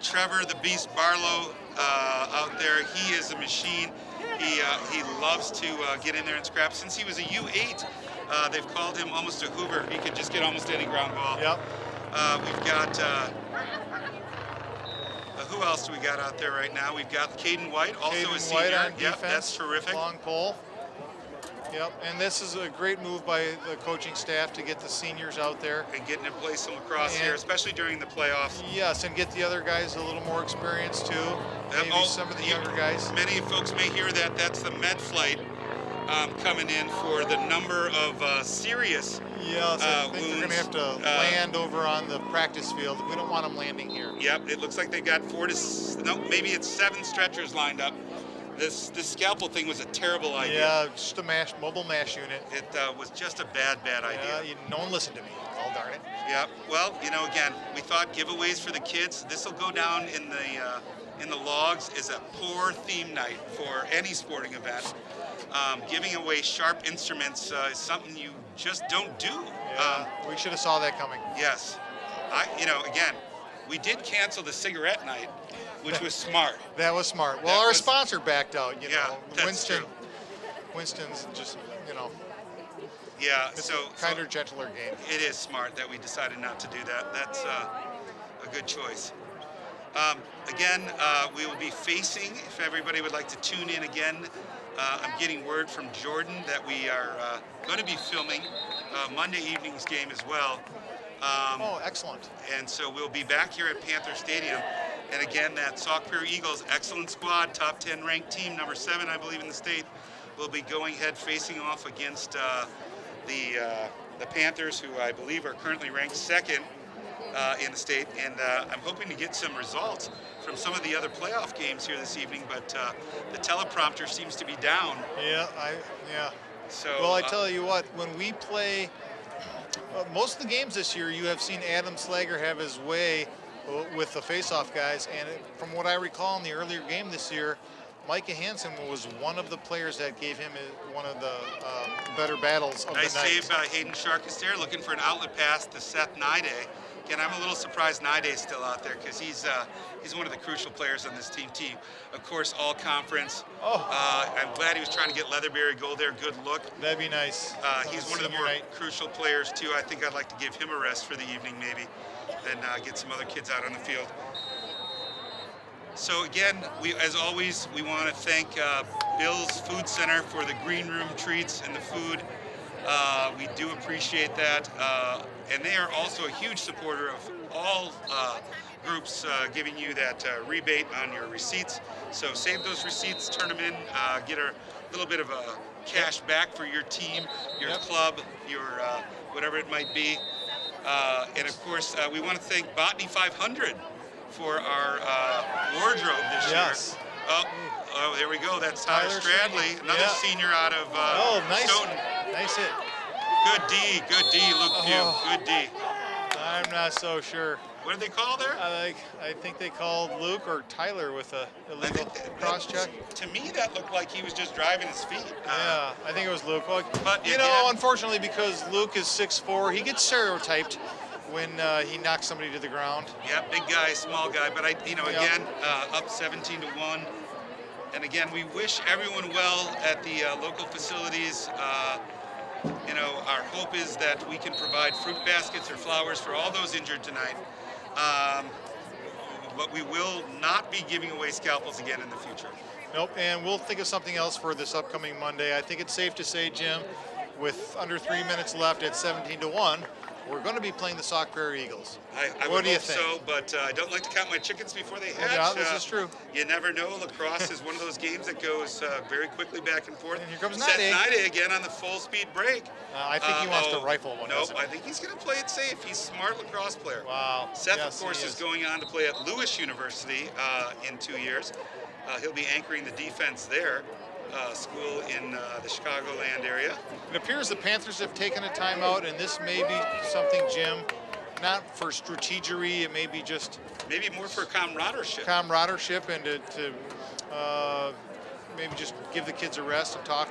Trevor the Beast Barlow out there. He is a machine. He loves to get in there and scrap. Since he was a U8, they've called him almost a Hoover. He could just get almost any ground ball. Yep. We've got, who else do we got out there right now? We've got Caden White, also a senior. White on yep, defense, that's terrific. Long pole. Yep, and this is a great move by the coaching staff to get the seniors out there. And getting to play some lacrosse here, especially during the playoffs. Yes, and get the other guys a little more experience too. Maybe some of the younger guys. Many folks may hear that that's the med flight coming in for the number of serious Yes, I think wounds. they're going to have to land over on the practice field. We don't want them landing here. Yep, it looks like they've got maybe it's 7 stretchers lined up. This scalpel thing was a terrible idea. Yeah, just a mobile mash unit. It was just a bad idea. No one listened to me. Oh, darn it. Yeah. Well, again, we thought giveaways for the kids. This will go down in the logs as a poor theme night for any sporting event. Giving away sharp instruments is something you just don't do. Yeah, we should have saw that coming. Yes. Again, we did cancel the cigarette night, which was smart. That was smart. Well, our sponsor backed out, know. That's true. Winston's just, Yeah, it's so a kinder, gentler game. It is smart that we decided not to do that. That's a good choice. Again, we will be facing, if everybody would like to tune in again, I'm getting word from Jordan that we are going to be filming Monday evening's game as well. Excellent. And so we'll be back here at Panthers Stadium. And again, that Sauk Prairie Eagles, excellent squad, top 10 ranked team, number 7, I believe, in the state, will be going ahead facing off against the Panthers, who I believe are currently ranked 2nd in the state. And I'm hoping to get some results from some of the other playoff games here this evening, but the teleprompter seems to be down. Yeah. So, well, I tell you what, when we play, most of the games this year, you have seen Adam Slager have his way with the face-off guys, and from what I recall in the earlier game this year, Micah Hansen was one of the players that gave him one of the better battles of nice the night. Nice save by Hayden Sharkus there, looking for an outlet pass to Seth Nide. Again, I'm a little surprised Nide's still out there because he's one of the crucial players on this team. Of course, all conference. I'm glad he was trying to get Leatherberry goal there. Good look. That'd be nice. He's one of the more crucial players too. I think I'd like to give him a rest for the evening maybe and get some other kids out on the field. So again, as always, we want to thank Bill's Food Center for the green room treats and the food. We do appreciate that. And they are also a huge supporter of all groups giving you that rebate on your receipts. So save those receipts, turn them in, get a little bit of a cash back for your team, your club, your whatever it might be. And of course, we want to thank Botany 500 for our wardrobe this year. Oh, there we go. That's Tyler Stradley, another senior out of nice. Stoughton. Nice hit. Good D, Luke Pugh. Good D. I'm not so sure. What did they call there? I think they called Luke or Tyler with a illegal cross check. To me, that looked like he was just driving his feet. Yeah, I think it was Luke. Well, But you know, unfortunately, because Luke is 6'4", he gets stereotyped when he knocks somebody to the ground. Yeah, big guy, small guy. But again, up 17-1. And again, we wish everyone well at the local facilities. Our hope is that we can provide fruit baskets or flowers for all those injured tonight. But we will not be giving away scalpels again in the future. Nope, and we'll think of something else for this upcoming Monday. I think it's safe to say, Jim, with under 3 minutes left at 17-1, we're going to be playing the Sauk Prairie Eagles. I what would do you hope think? so, but I don't like to count my chickens before they hatch. Yeah, this is true. You never know. Lacrosse is one of those games that goes very quickly back and forth. And here comes Seth Nade. Nade again on the full-speed break. I think he wants to rifle one. Nope, I think he's going to play it safe. He's a smart lacrosse player. Wow. Seth, yes, of course, is going on to play at Lewis University in 2 years. He'll be anchoring the defense there. School in the Chicagoland area. It appears the Panthers have taken a timeout, and this may be something, Jim, not for strategery. It may be just maybe more for camaraderie. And to maybe just give the kids a rest and talk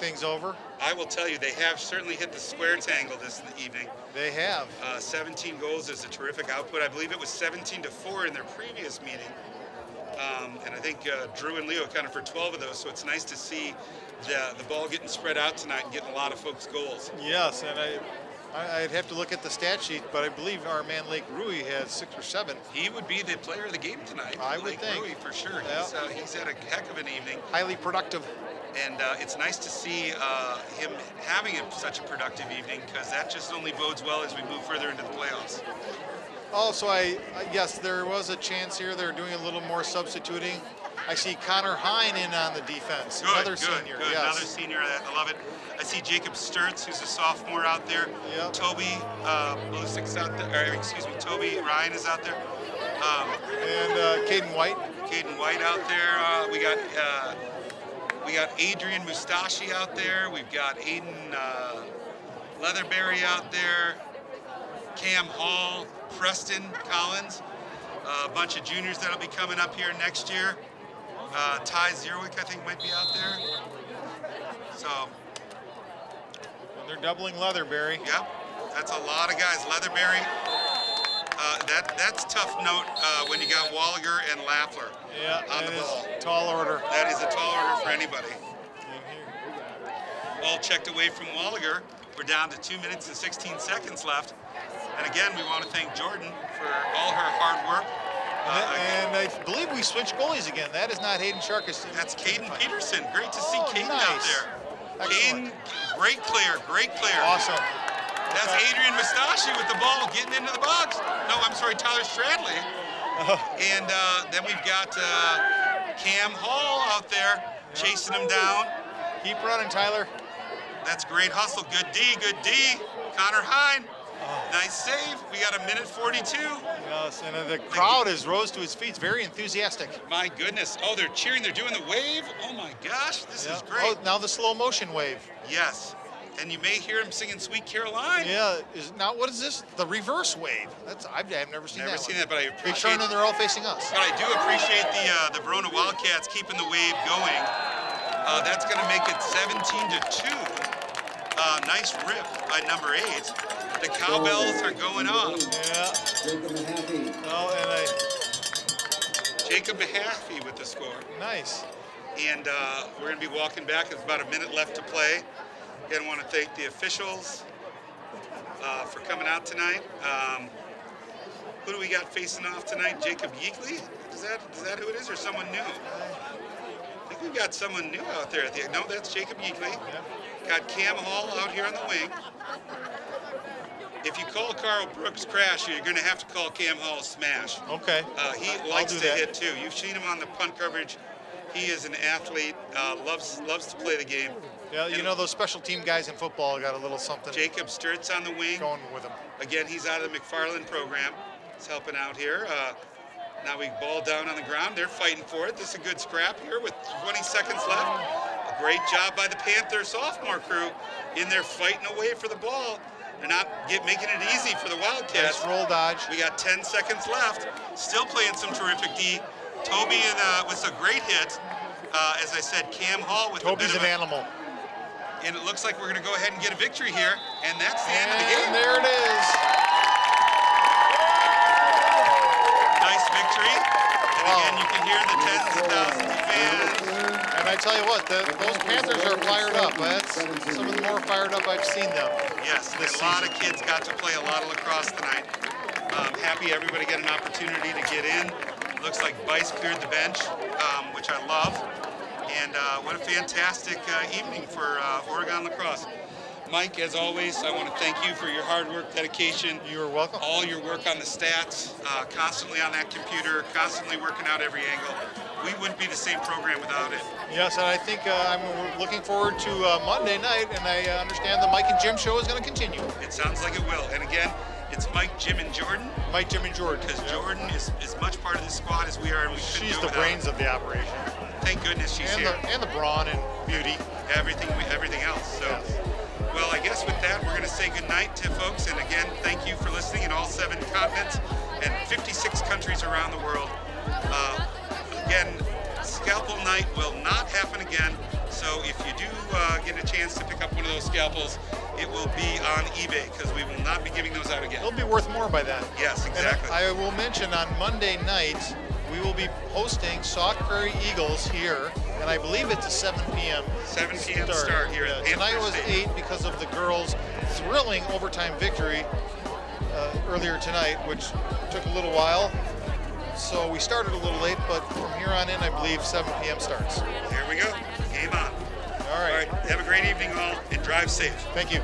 things over. I will tell you, they have certainly hit the square tangle this evening. They have. 17 goals is a terrific output. I believe it was 17-4 in their previous meeting. And I think Drew and Leo accounted for 12 of those, so it's nice to see the ball getting spread out tonight and getting a lot of folks goals. Yes, and I'd have to look at the stat sheet, but I believe our man Lake Rui had 6 or 7. He would be the player of the game tonight. I would think. Rui, for sure. Yeah. He's had a heck of an evening. Highly productive. And it's nice to see him having such a productive evening, because that just only bodes well as we move further into the playoffs. Also, yes, there was a chance here. They're doing a little more substituting. I see Connor Hine in on the defense. Another senior. Good. Yes. Another senior. I love it. I see Jacob Sturtz, who's a sophomore out there. Yep. Toby Blusik's out there. Toby Ryan is out there. And Caden White. Caden White out there. We got Adrian Mustachi out there. We've got Aiden Leatherberry out there. Cam Hall, Preston Collins, a bunch of juniors that'll be coming up here next year. Ty Zierwick, I think, might be out there. So. And they're doubling Leatherberry. Yep, that's a lot of guys. Leatherberry, that's tough note when you got Walliger and Lafler on the ball. Tall order. That is a tall order for anybody. Ball checked away from Walliger. We're down to 2 minutes and 16 seconds left. And again, we want to thank Jordan for all her hard work. And I believe we switched goalies again. That is not Hayden Sharkus. That's Caden Peterson. Great to see Caden nice. out there. Excellent. Caden, great player. Awesome. That's Adrian Mustachi with the ball getting into the box. No, I'm sorry, Tyler Stradley. And then we've got Cam Hall out there chasing him down. Keep running, Tyler. That's great hustle. Good D. Connor Hine. Nice save. We got 1:42. Yes, and the crowd has rose to its feet. It's very enthusiastic. My goodness. Oh, they're cheering. They're doing the wave. Oh, my gosh. This is great. Oh, now the slow motion wave. Yes. And you may hear him singing Sweet Caroline. Yeah. What is this? The reverse wave. I've never seen that. Never seen that, but I appreciate it. They turn and they're all facing us. But I do appreciate the Verona Wildcats keeping the wave going. That's going to make it 17-2. Nice rip by number 8. The cowbells are going off. Yeah. Jacob Mahaffey with the score. Nice. And we're going to be walking back. There's about a minute left to play. Again, I want to thank the officials for coming out tonight. Who do we got facing off tonight? Jacob Yeakley? Is that who it is, or someone new? I think we've got someone new out there. No, that's Jacob Yeakley. Yep. Got Cam Hall out here on the wing. If you call Carl Brooks crash, you're going to have to call Cam Hall smash. Okay. He likes to hit too. You've seen him on the punt coverage. He is an athlete, loves to play the game. Yeah, you know those special team guys in football got a little something. Jacob Sturtz on the wing. Going with him. Again, he's out of the McFarland program. He's helping out here. Now we ball down on the ground. They're fighting for it. This is a good scrap here with 20 seconds left. A great job by the Panther sophomore crew in there fighting away for the ball. They're not making it easy for the Wildcats. Nice roll dodge. We got 10 seconds left. Still playing some terrific D. Toby with a great hit. As I said, Cam Hall with Toby's a bit of an animal. And it looks like we're going to go ahead and get a victory here. And that's the end of the game. And there it is. Nice victory. And again, you can hear the tens of thousands of fans. And I tell you what, those Panthers are fired up. That's some of the more fired up I've seen them. Yes, a lot of kids got to play a lot of lacrosse tonight. Happy everybody got an opportunity to get in. Looks like Bice cleared the bench, which I love. And what a fantastic evening for Oregon lacrosse. Mike, as always, I want to thank you for your hard work, dedication. You are welcome. All your work on the stats, constantly on that computer, constantly working out every angle. We wouldn't be the same program without it. Yes, and I think I'm looking forward to Monday night, and I understand the Mike and Jim show is going to continue. It sounds like it will. And again, it's Mike, Jim, and Jordan. Mike, Jim, and Jordan. Because Jordan is as much part of the squad as we are, and we couldn't She's do the it without brains her. of the operation. Thank goodness she's And here. and the brawn and beauty. Everything else. So, Yes. well, I guess with that, we're going to say goodnight to folks. And again, thank you for listening in all 7 continents and 56 countries around the world. Again, scalpel night will not happen again. So if you do get a chance to pick up one of those scalpels, it will be on eBay because we will not be giving those out again. They'll be worth more by then. Yes, And exactly. I will mention on Monday night, we will be hosting Sauk Prairie Eagles here, and I believe it's a 7 p.m. 7 p.m. start here at Tonight Panthers was Stadium. 8 because of the girls' thrilling overtime victory earlier tonight, which took a little while. So we started a little late, but from here on in, I believe 7 p.m. starts. Here we go. Game on. All right. Have a great evening all and drive safe. Thank you.